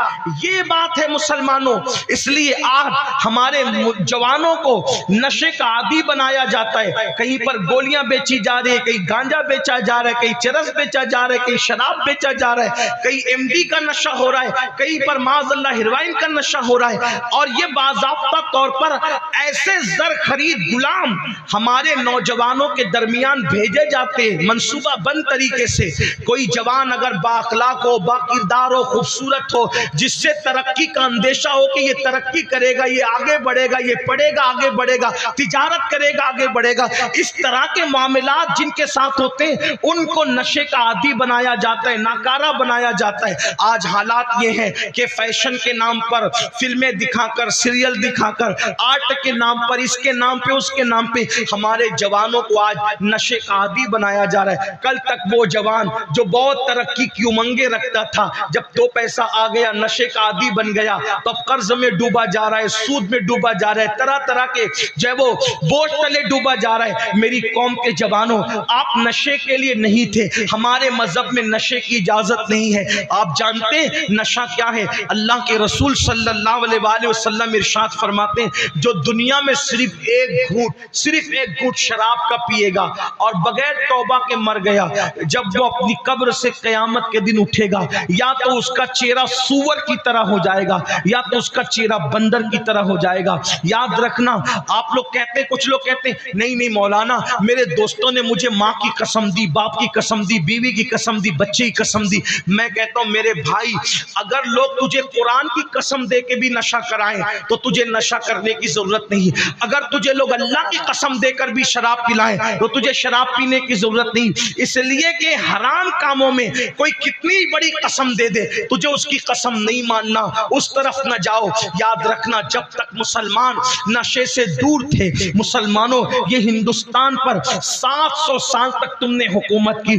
یہ بات ہے مسلمانوں، اس لیے آج ہمارے جوانوں کو نشے کا عادی بنایا جاتا ہے۔ کہیں پر گولیاں بیچی جا رہی ہے، کہیں گانجا بیچا جا رہا ہے، کہیں رس بیچا جا رہا ہے، کہیں شراب بیچا جا رہا ہے، کہیں ایم ڈی کا نشہ ہو رہا ہے، کہیں پر معاذ اللہ ہیروئن کا نشہ ہو رہا ہے، اور یہ باضابطہ طور پر ایسے زر خرید غلام ہمارے نوجوانوں کے درمیان بھیجے جاتے ہیں منصوبہ بند طریقے سے۔ کوئی جوان اگر با اخلاق ہو، با کردار ہو، خوبصورت ہو، جس سے ترقی کا اندیشہ ہو کہ یہ ترقی کرے گا، یہ آگے بڑھے گا، یہ پڑھے گا آگے بڑھے گا، تجارت کرے گا آگے بڑھے گا، اس طرح کے معاملات جن کے ساتھ ہوتے ہیں ان کو نشے کا عادی بنایا جاتا ہے، ناکارہ بنایا جاتا ہے۔ آج حالات یہ ہیں کہ فیشن کے نام پر فلمیں دکھا کر، سیریل دکھا کر، آرٹ کے نام پر، اس کے نام پہ، اس کے نام پہ ہمارے جوانوں کو آج نشے کا عادی بنایا جا رہا ہے۔ کل تک وہ جوان جو بہت ترقی کی امنگیں رکھتا تھا، جب 2 پیسہ آ گیا نشے کا عادی بن گیا تو اب قرض میں ڈوبا جا رہا ہے، سود میں ڈوبا جا رہا ہے، طرح طرح کے جو ہے وہ بوجھ تلے ڈوبا جا رہا ہے۔ میری قوم کے جوانوں، آپ نشے کے لیے نہیں تھے، ہمارے مذہب میں نشے کی اجازت نہیں ہے۔ آپ جانتے ہیں نشہ کیا ہے؟ اللہ کے رسول صلی اللہ علیہ وآلہ وسلم ارشاد فرماتے ہیں جو دنیا میں صرف ایک گھونٹ شراب کا پیے گا اور بغیر توبہ کے مر گیا، جب وہ اپنی قبر سے قیامت کے دن اٹھے گا یا تو اس کا چہرہ سور کی طرح ہو جائے گا یا تو اس کا چہرہ بندر کی طرح ہو جائے گا۔ یاد رکھنا، آپ لوگ کہتے ہیں، کچھ لوگ کہتے ہیں نہیں مولانا میرے دوستوں نے مجھے ماں کی قسم دی، باپ کی قسم دی، بیوی کی قسم دی، بچے کی قسم دی۔ میں کہتا ہوں میرے بھائی، اگر لوگ تجھے قرآن کی قسم دے کے بھی نشہ کرائیں تو تجھے نشہ کرنے کی ضرورت نہیں۔ اگر تجھے لوگ اللہ کی قسم دے کر بھی شراب پلائیں تو تجھے شراب پینے کی ضرورت نہیں، اس لیے کہ حرام کاموں میں کوئی کتنی بڑی قسم دے دے تجھے اس کی قسم نہیں ماننا، اس طرف نہ جاؤ۔ یاد رکھنا، جب تک مسلمان نشے سے دور تھے، مسلمانوں یہ ہندوستان پر 700 سال تک تم نے حکومت کی،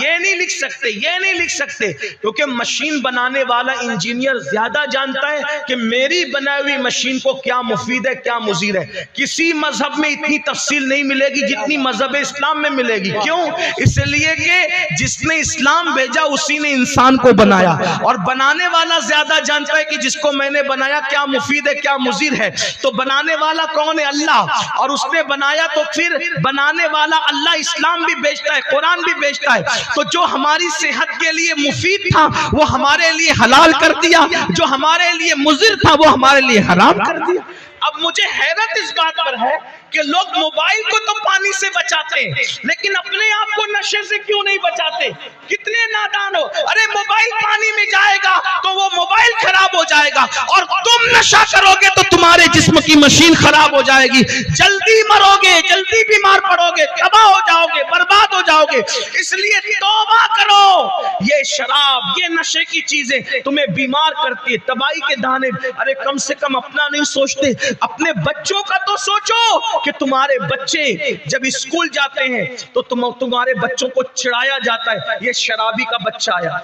یہ نہیں لکھ سکتے، یہ نہیں لکھ سکتے، کیونکہ مشین بنانے والا انجینئر زیادہ جانتا ہے کہ میری بنائی ہوئی مشین کو کیا مفید ہے کیا مضر ہے۔ کسی مذہب میں اتنی تفصیل نہیں ملے گی جتنی مذہب اسلام میں ملے گی۔ کیوں؟ اس لیے کہ جس نے اسلام بھیجا اسی نے انسان کو بنایا، اور بنانے والا زیادہ جانتا ہے کہ جس کو میں نے بنایا کیا مفید ہے کیا مضر ہے۔ تو بنانے والا کون ہے؟ اللہ، اور اس نے بنایا تو پھر بنانے والا اللہ اسلام بھی بیچتا ہے، قرآن بھی بیچتا ہے، تو جو ہماری صحت کے لیے مفید تھا وہ ہمارے لیے حلال کر دیا، جو ہمارے لیے مضر تھا وہ ہمارے لیے حرام کر دیا۔ اب مجھے حیرت اس بات پر ہے کہ لوگ موبائل کو تو پانی سے بچاتے ہیں لیکن اپنے آپ کو نشے سے کیوں نہیں بچاتے؟ کتنے نادان ہو! ارے موبائل پانی میں جائے گا تو وہ موبائل خراب ہو جائے گا، اور تم نشہ کرو گے تو تمہارے جسم کی مشین خراب ہو جائے گی، جلدی مرو گے، جلدی بیمار پڑو گے، تباہ ہو جاؤ گے، برباد ہو جاؤ گے۔ اس لیے توبہ کرو۔ یہ شراب، یہ نشے کی چیزیں تمہیں بیمار کرتی ہے، تباہی کے دانے۔ ارے کم سے کم اپنا نہیں سوچتے، اپنے بچوں کا تو سوچو کہ تمہارے بچے جب اسکول جاتے ہیں تو تمہارے بچوں کو چڑھایا جاتا ہے یہ شرابی کا بچہ آیا،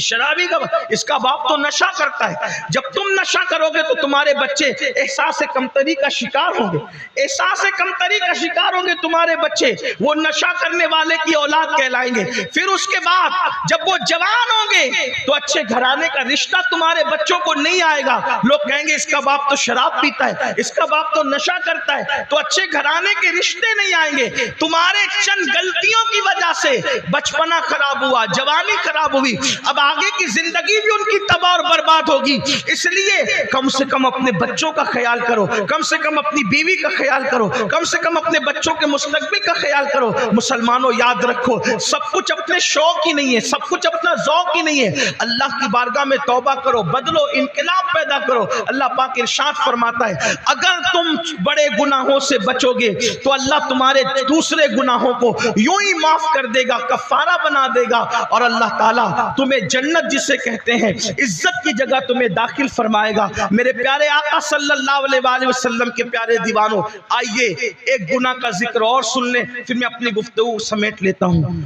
شرابی کا، اس کا باپ تو نشہ کرتا ہے۔ جب تم نشہ کرو گے تو تمہارے بچے احساس کمتری کا شکار ہوں گے، احساس کمتری کا شکار ہوں گے تمہارے بچے، وہ نشہ کرنے والے کی اولاد کہلائیں گے۔ پھر اس کے بعد جب وہ جوان ہوں گے تو اچھے گھرانے کا رشتہ تمہارے بچوں کو نہیں آئے گا، لوگ کہیں گے اس کا باپ تو شراب پیتا ہے، اس کا باپ تو نشہ کرتا ہے، تو اچھے گھرانے کے رشتے نہیں آئیں گے۔ تمہارے چند غلطیوں کی وجہ سے بچپنا خراب ہوا، جوانی خراب ہوئی، اب آگے کی زندگی بھی ان کی تباہ اور برباد ہوگی۔ اس لیے کم سے کم اپنے بچوں کا خیال کرو، کم سے کم اپنی بیوی کا خیال کرو، کم سے کم اپنے بچوں کے مستقبل کا خیال کرو۔ مسلمانوں یاد رکھو، سب کچھ اپنے شوق ہی نہیں ہے، سب کچھ اپنا ذوق ہی نہیں ہے۔ اللہ کی بارگاہ میں توبہ کرو، بدلو، انقلاب پیدا کرو۔ اللہ پاک ارشاد فرماتا ہے اگر تم بڑے گناہوں سے بچو گے تو اللہ تمہارے دوسرے گناہوں کو یوں ہی معاف کر دے گا، کفارہ بنا دے گا، اور اللہ تعالیٰ تمہیں جنت جسے کہتے ہیں عزت کی جگہ تمہیں داخل فرمائے گا۔ میرے پیارے آقا صلی اللہ علیہ وآلہ وسلم کے پیارے دیوانوں، آئیے ایک گناہ کا ذکر اور سن لیں، پھر میں اپنی گفتگو سمیٹ لیتا ہوں۔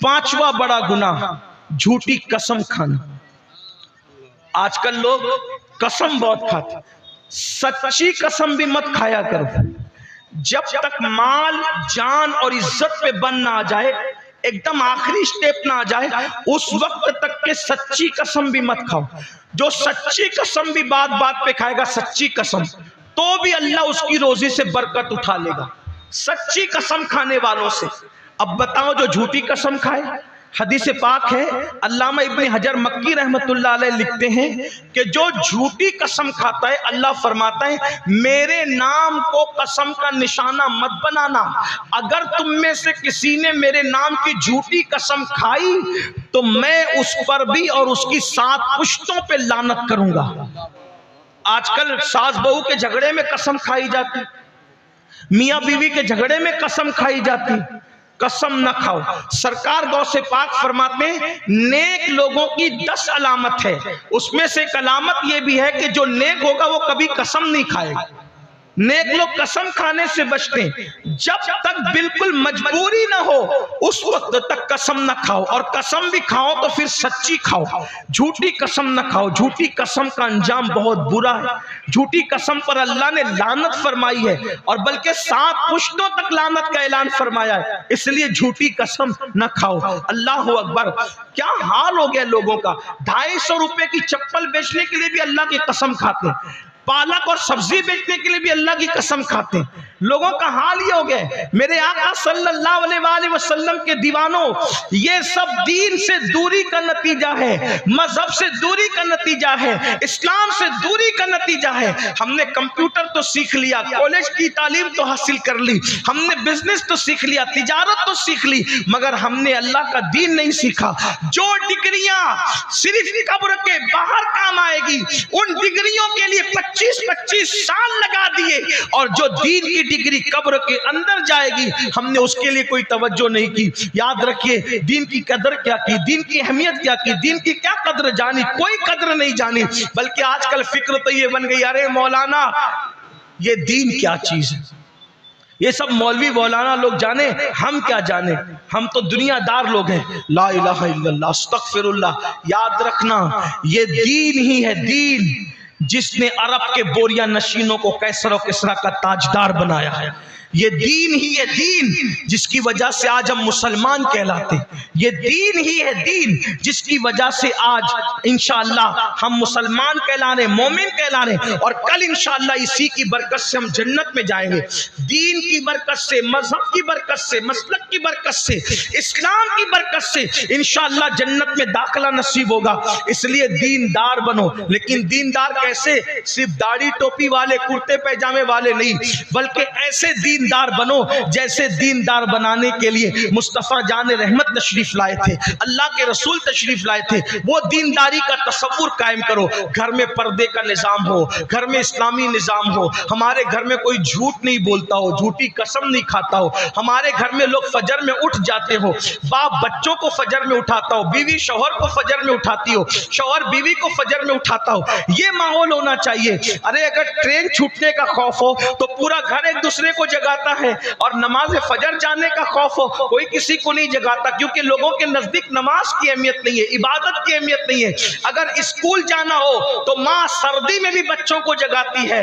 پانچواں بڑا گناہ، جھوٹی قسم کھانا۔ آج کل لوگ قسم بہت کھاتے، سچی قسم بھی مت کھایا کرو۔ جب تک مال، جان اور عزت پہ بن نہ آ جائے، ایک دم آخری سٹیپ نہ آ جائے، اس وقت تک کہ سچی قسم بھی مت کھاؤ۔ جو سچی قسم بھی بات بات پہ کھائے گا، سچی قسم، تو بھی اللہ اس کی روزی سے برکت اٹھا لے گا، سچی قسم کھانے والوں سے۔ اب بتاؤ جو جھوٹی قسم کھائے، حدیث پاک ہے، علامہ ابن حجر مکی رحمت اللہ علیہ لکھتے ہیں کہ جو جھوٹی قسم کھاتا ہے، اللہ فرماتا ہے میرے نام کو قسم کا نشانہ مت بنانا، اگر تم میں سے کسی نے میرے نام کی جھوٹی قسم کھائی تو میں اس پر بھی اور اس کی 7 پشتوں پہ لعنت کروں گا۔ آج کل ساس بہو کے جھگڑے میں قسم کھائی جاتی، میاں بیوی کے جھگڑے میں قسم کھائی جاتی، قسم نہ کھاؤ۔ سرکار غوث پاک فرماتے ہیں نیک لوگوں کی 10 علامت ہے، اس میں سے ایک علامت یہ بھی ہے کہ جو نیک ہوگا وہ کبھی قسم نہیں کھائے گا۔ نیک لوگ قسم کھانے سے بچتے ہیں، جب تک بالکل مجبوری نہ ہو اس وقت تک قسم نہ کھاؤ، اور قسم بھی کھاؤ تو پھر سچی کھاؤ، جھوٹی قسم نہ کھاؤ۔ جھوٹی قسم کا انجام بہت برا ہے، جھوٹی قسم پر اللہ نے لعنت فرمائی ہے، اور بلکہ 7 پشتوں تک لعنت کا اعلان فرمایا ہے، اس لیے جھوٹی قسم نہ کھاؤ۔ اللہ اکبر، کیا حال ہو گیا لوگوں کا، 250 روپے کی چپل بیچنے کے لیے بھی اللہ کی قسم کھاتے ہیں، پالک اور سبزی بیچنے کے لیے بھی اللہ کی قسم کھاتے ہیں۔ لوگوں کا حال یہ ہو گیا۔ میرے آقا صلی اللہ علیہ وآلہ وسلم کے دیوانوں، یہ سب دین سے دوری کا نتیجہ ہے، مذہب سے دوری کا نتیجہ ہے، اسلام سے دوری کا نتیجہ ہے۔ ہم نے کمپیوٹر تو سیکھ لیا، کالج کی تعلیم تو حاصل کر لی، ہم نے بزنس تو سیکھ لیا، تجارت تو سیکھ لی، مگر ہم نے اللہ کا دین نہیں سیکھا۔ جو ڈگریاں صرف قبر کے باہر کام آئے گی، ان ڈگریوں کے لیے 25 سال لگا دیے، اور جو دین کی ڈگری قبر کے اندر جائے گی ہم نے اس کے لیے کوئی توجہ نہیں کی۔ یاد رکھیے، دین کی قدر کیا کی، دین کی اہمیت کیا کی، دین کی کیا قدر جانی، کوئی قدر نہیں جانی، بلکہ آج کل فکر تو یہ بن گئی ارے مولانا یہ دین کیا چیز ہے، یہ سب مولوی مولانا لوگ جانے، ہم کیا جانے، ہم تو دنیا دار لوگ ہیں. لا الہ الا اللہ، استغفر اللہ. یاد رکھنا یہ دین ہی ہے، دین جس نے عرب کے بوریا نشینوں کو کیسر و کسرا کا تاجدار بنایا ہے. یہ دین ہی ہے، دین جس کی وجہ سے آج ہم مسلمان کہلاتے. یہ دین ہی ہے، دین جس کی وجہ سے آج انشاءاللہ ہم مسلمان کہلا رہے، مومن کہلا رہے، اور کل انشاءاللہ اسی کی برکت سے ہم جنت میں جائیں گے. دین کی برکت سے، مذہب کی برکت سے، مسلک کی برکت سے، اسلام کی برکت سے انشاءاللہ جنت میں داخلہ نصیب ہوگا. اس لیے دیندار بنو. لیکن دیندار کیسے؟ صرف داڑھی ٹوپی والے، کرتے پیجامے والے نہیں، بلکہ ایسے دیندار بنو جیسے دیندار بنانے کے لیے مصطفیٰ جان رحمت تشریف لائے تھے، اللہ کے رسول تشریف لائے تھے. وہ دینداری کا تصور قائم کرو. گھر میں پردے کا نظام ہو، گھر میں اسلامی نظام ہو، ہمارے گھر میں کوئی جھوٹ نہیں بولتا ہو، جھوٹی قسم نہیں کھاتا ہو، ہمارے گھر میں لوگ فجر میں اٹھ جاتے ہو، باپ بچوں کو فجر میں اٹھاتا ہو، بیوی شوہر کو فجر میں اٹھاتی ہو، شوہر بیوی کو فجر میں اٹھاتا ہو. یہ ماحول ہونا چاہیے. ارے اگر ٹرین چھوٹنے کا خوف ہو تو پورا گھر ایک دوسرے کو جگاتا ہے، اور نماز فجر جانے کا خوف ہو کوئی کسی کو نہیں جگاتا، کیونکہ لوگوں کے نزدیک نماز کی اہمیت نہیں ہے، عبادت کی اہمیت نہیں ہے. اگر اسکول جانا ہو تو ماں سردی میں بھی بچوں کو جگاتی ہے،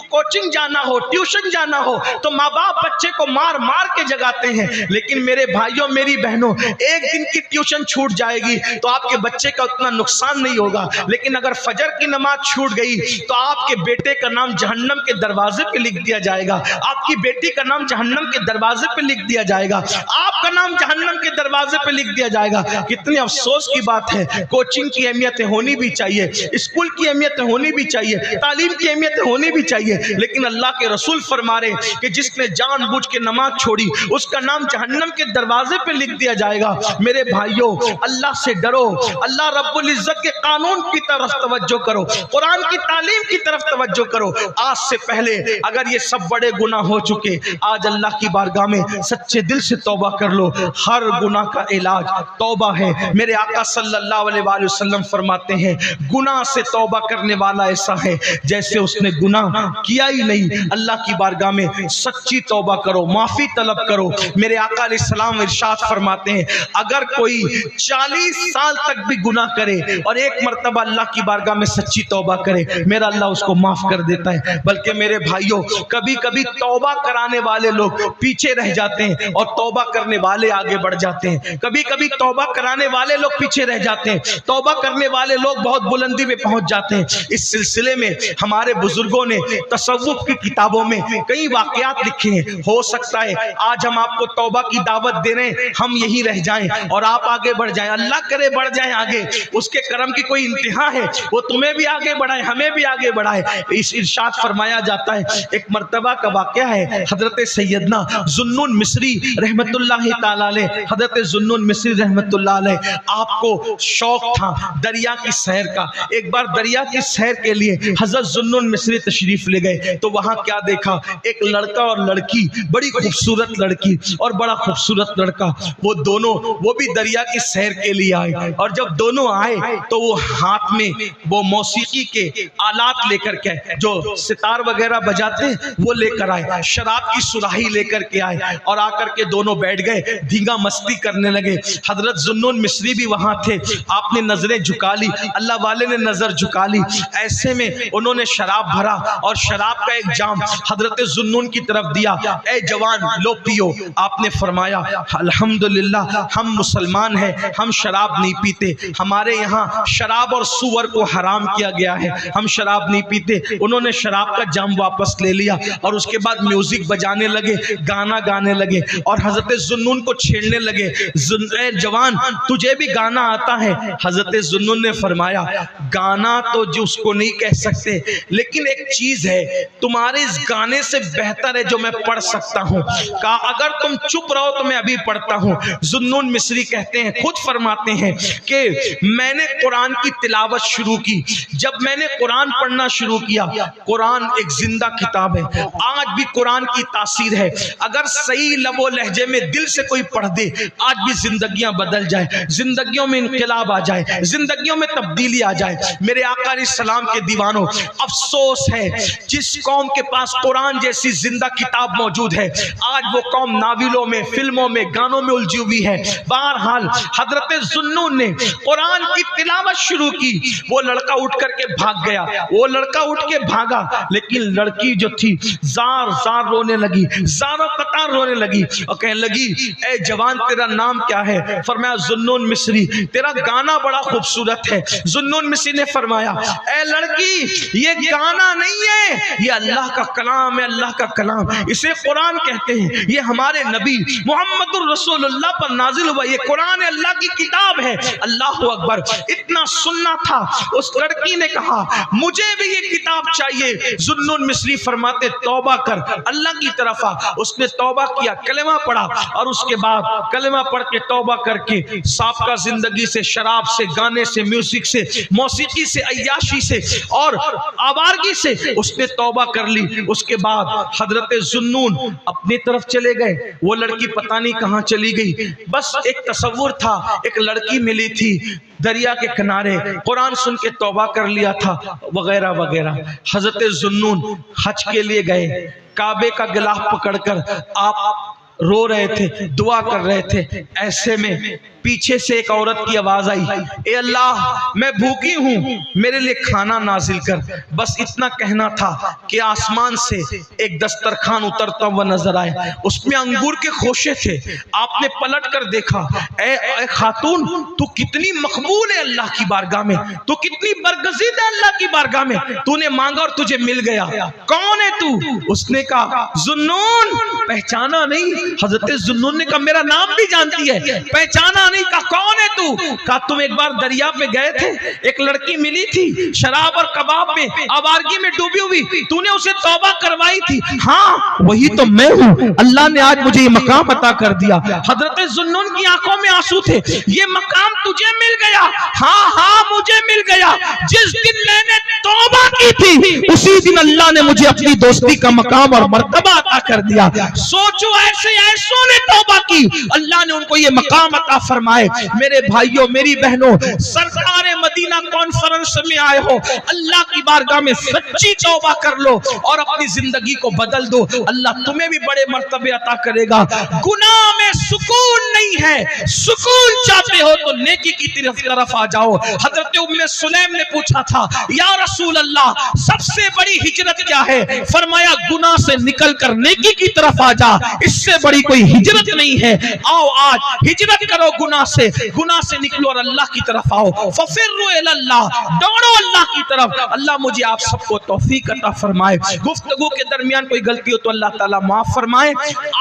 کوچنگ جانا ہو، ٹیوشن جانا ہو تو ماں باپ بچے کو مار مار کے جگاتے ہیں. لیکن میرے بھائیوں میری بہنوں، ایک دن کی ٹیوشن چھوٹ جائے گی تو آپ کے بچے کا اتنا نقصان نہیں ہوگا. لیکن اگر فجر کی نماز چھوٹ گئی تو آپ کے بیٹے کا نام جہنم کے دروازے پہ لکھ دیا جائے گا، آپ کی بیٹی کا نام جہنم کے دروازے پہ لکھ دیا جائے گا، آپ کا نام جہنم کے دروازے پہ لکھ دیا جائے گا. کتنے افسوس کی بات ہے. کوچنگ کی اہمیت ہونی بھی چاہیے، اسکول کی اہمیت ہونی بھی چاہیے، تعلیم کی اہمیت ہونی بھی چاہیے، لیکن اللہ کے رسول فرما رہے کہ جس نے جان بوجھ کے نماز چھوڑی اس کا نام جہنم کے دروازے پہ لکھ دیا جائے گا. میرے بھائیوں، اللہ سے ڈرو، اللہ رب العزت کے قانون کی طرف توجہ کرو، قرآن کی تعلیم کی طرف توجہ کرو. آج سے پہلے اگر یہ سب بڑے گناہ ہو چکے، آج اللہ کی بارگاہ میں سچے دل سے توبہ کر لو. ہر گناہ کا علاج توبہ ہے. میرے آقا صلی اللہ علیہ وآلہ وسلم فرماتے ہیں گناہ سے توبہ کرنے والا ایسا ہے جیسے اس نے گناہ کیا ہی نہیں. اللہ کی بارگاہ میں سچی توبہ کرو، معافی طلب کرو. میرے آقا علیہ السلام ارشاد فرماتے ہیں اگر کوئی 40 سال تک بھی گناہ کرے اور ایک مرتبہ اللہ کی بارگاہ میں سچی توبہ کرے، میرا اللہ اس کو معاف کر دیتا ہے. بلکہ میرے بھائیوں، کبھی کبھی توبہ کرانے والے لوگ پیچھے رہ جاتے ہیں اور توبہ کرنے والے آگے بڑھ جاتے ہیں. کبھی کبھی توبہ کرانے والے لوگ پیچھے رہ جاتے ہیں، توبہ کرنے والے لوگ بہت بلندی پہ پہنچ جاتے ہیں. اس سلسلے میں ہمارے بزرگوں نے تصوف کی کتابوں میں کئی واقعات لکھے ہیں. ہو سکتا ہے آج ہم آپ کو توبہ کی دعوت دے رہے ہیں، ہم یہی رہ جائیں اور آپ آگے بڑھ جائیں. اللہ کرے بڑھ جائیں آگے، اس کے کرم کی کوئی انتہا ہے، وہ تمہیں بھی آگے بڑھائے، ہمیں بھی آگے بڑھائے. اس ارشاد فرمایا جاتا ہے، ایک مرتبہ کا واقعہ ہے، حضرت سیدنا ذوالنون مصری رحمت اللہ تعالی علیہ، حضرت ذوالنون مصری رحمت اللہ علیہ، آپ کو شوق تھا دریا کی سیر کا. ایک بار دریا کی سیر کے لیے حضرت ذوالنون مصری تشریف لے گئے تو وہاں کیا دیکھا؟ ایک لڑکا اور لڑکی، بڑی خوبصورت لڑکی اور بڑا خوبصورت لڑکا، وہ دونوں وہ بھی دریا کی سیر کے لیے آئے. اور جب دونوں آئے تو وہ ہاتھ میں وہ موسیقی کے آلات لے کر کے، جو ستار وغیرہ بجاتے وہ لے کر آئے، شراب کی سراہی لے کر کے آئے اور آ کر کے دونوں بیٹھ گئے، دھینگا مستی کرنے لگے. حضرت ذوالنون مصری بھی وہاں تھے، آپ نے نظریں جھکا لی، اللہ والے نے نظر جھکا لی. ایسے میں انہوں نے شراب بھرا اور شراب کا ایک جام حضرت ذوالنون کی طرف دیا، اے جوان لو پیو. آپ نے فرمایا الحمدللہ ہم مسلمان ہیں، ہم شراب نہیں پیتے، ہمارے یہاں شراب اور سور کو حرام کیا گیا ہے، ہم شراب نہیں پیتے. انہوں نے شراب کا جام واپس لے لیا اور اس کے بعد میوزک بجانے لگے، گانا گانے لگے اور حضرت ذوالنون کو چھیڑنے لگے، اے جوان تجھے بھی گانا آتا ہے؟ حضرت ذوالنون نے فرمایا گانا تو جس کو نہیں کہہ سکتے، لیکن ایک چیز ہے تمہارے اس گانے سے بہتر ہے جو میں پڑھ سکتا ہوں. کہا اگر تم چپ رہو تو میں ابھی پڑھتا ہوں. ذوالنون مصری کہتے ہیں، خود فرماتے ہیں کہ میں نے قرآن کی تلاوت شروع کی. جب میں نے قرآن پڑھنا شروع کیا، قرآن ایک زندہ کتاب ہے، آج بھی قرآن قرآن کی تاثیر ہے. اگر صحیح لب و لہجے میں دل سے کوئی پڑھ دے آج بھی زندگیاں بدل جائے, زندگیوں میں انقلاب آ جائے, زندگیوں میں تبدیلی آ جائے. میرے آقا علیہ السلام کے دیوانوں, افسوس ہے جس قوم کے پاس قرآن جیسی زندہ کتاب موجود ہے آج وہ قوم ناولوں میں, فلموں میں, گانوں میں الجھی ہوئی ہے. بہرحال حضرت ذوالنون نے قرآن کی تلاوت شروع کی. وہ لڑکا اٹھ کر کے بھاگ گیا, وہ لڑکا اٹھ کے بھاگا, لیکن لڑکی جو تھی زار زار رونے لگی, زاروں قطار رونے لگی اور کہنے لگی اے جوان تیرا نام کیا ہے؟ فرمایا ذوالنون مصری. تیرا گانا بڑا خوبصورت ہے. ذوالنون مصری نے فرمایا اے لڑکی یہ گانا نہیں ہے, یہ اللہ کا کلام ہے, اللہ کا کلام, اسے قرآن کہتے ہیں. یہ ہمارے نبی محمد الرسول اللہ پر نازل ہوا, یہ قرآن ہے, اللہ کی کتاب ہے. اللہ اکبر. اتنا سننا تھا. اس لڑکی نے کہا مجھے بھی یہ کتاب چاہیے. ذوالنون مصری فرماتے توبہ کر, اللہ کی طرف آ. اس نے توبہ کیا, کلمہ پڑھا, اور اس کے بعد کلمہ پڑھ کے توبہ کر کے سابقہ زندگی سے, شراب سے, گانے سے, میوزک سے, موسیقی سے, عیاشی سے اور آوارگی سے اس نے توبہ کر لی. اس کے بعد حضرت ذوالنون اپنی طرف چلے گئے. وہ لڑکی پتہ نہیں کہاں چلی گئی. بس ایک تصور تھا, ایک لڑکی ملی تھی دریا کے کنارے, قرآن سن کے توبہ کر لیا تھا وغیرہ وغیرہ. حضرت ذوالنون حج کے لیے گئے, کعبے کا غلاف پکڑ کر آپ رو رہے تھے, دعا کر رہے تھے. ایسے میں پیچھے سے ایک عورت کی آواز آئی, اے اللہ میں بھوکی ہوں, میرے لیے کھانا نازل کر. بس اتنا کہنا تھا کہ آسمان سے ایک دسترخوان اترتا ہوا نظر آئے. اس میں انگور کے خوشے تھے. آپ نے پلٹ کر دیکھا, اے خاتون تو کتنی مقبول ہے اللہ کی بارگاہ میں, تو کتنی برگزیدہ ہے اللہ کی بارگاہ میں, تو نے مانگا اور تجھے مل گیا. کون ہے تو؟ اس نے کہا ذوالنون. پہچانا نہیں. حضرت ذوالنون نے کہا میرا نام بھی جانتی ہے, پہچانا نہیں. کہا کون ہے تو؟ کہا تم ایک بار دریا پہ گئے تھے, ایک لڑکی ملی تھی شراب اور کباب میں, آوارگی میں ڈوبی ہوئی, تو نے اسے توبہ کروائی تھی. ہاں وہی تو میں ہوں, اللہ نے آج مجھے یہ مقام عطا کر دیا. حضرت ذوالنون کی آنکھوں میں آنسو تھے. یہ مقام تجھے مل گیا؟ ہاں ہاں مجھے مل گیا. جس دن میں نے توبہ کی تھی اسی دن اللہ نے مجھے اپنی دوستی کا مقام اور مرتبہ عطا کر دیا. سوچو ایسے ایسوں نے توبہ کی, اللہ نے ان کو یہ مقام عطا فرمائے. میرے بھائیوں, میری بہنوں, سرکار مدینہ کانفرنس میں آئے ہو, اللہ کی بارگاہ میں سچی توبہ کر لو اور اپنی زندگی کو بدل دو. اللہ تمہیں بھی بڑے مرتبے عطا کرے گا. گناہ میں سکون نہیں ہے, سکون چاہتے ہو تو نیکی کی طرف آ جاؤ. حضرت ام سلیم نے پوچھا تھا یا رسول اللہ سب سے بڑی ہجرت کیا ہے؟ فرمایا گناہ سے نکل کر نیکی کی طرف آ جا, اس سے بڑی کوئی ہجرت نہیں ہے. آؤ آج ہجرت کرو گناہ سے, گناہ سے نکلو اور اللہ کی طرف آؤ. ففروا الی اللہ, دوڑو اللہ کی طرف. اللہ مجھے آپ سب کو توفیق عطا فرمائے. گفتگو کے درمیان کوئی غلطی ہو تو اللہ تعالیٰ معاف فرمائے.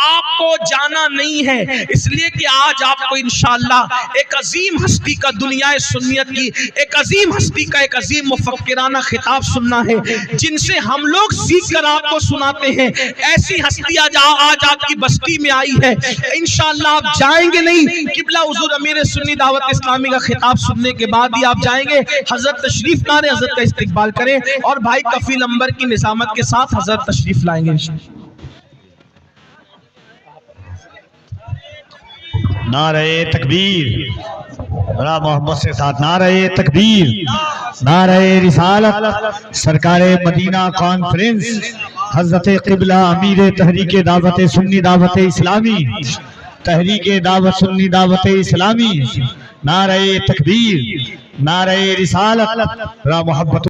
آپ کو جانا نہیں ہے اس لیے کہ آج آپ کو انشاءاللہ ایک عظیم ہستی کا, دنیا سنیت کی ایک عظیم ہستی کا ایک عظیم مفکرانہ خطاب سننا ہے جن سے ہم لوگ سیکھ کر آپ کو سناتے ہیں. ایسی ہستی آج آپ کی بستی میں آئی ہے. انشاءاللہ آپ جائیں گے نہیں, قبلہ حضور امیر سنی دعوت اسلامی کا خطاب سننے کے بعد ہی آپ جائیں گے. حضرت تشریف لائیں, حضرت کا استقبال کریں اور بھائی کفیل انبر کی نظامت کے ساتھ حضرت تشریف لائیں گے. نعرہ تکبیر, بڑا محبت سے ساتھ نعرہ تکبیر, نعرہ رسالت. سرکار مدینہ کانفرنس حضرت قبلہ امیر تحریک دعوت سنی دعوت اسلامی, تحریک دعوت سنی دعوت اسلامی. نعرہ تکبیر, نعرہ رسالت, بڑا محبت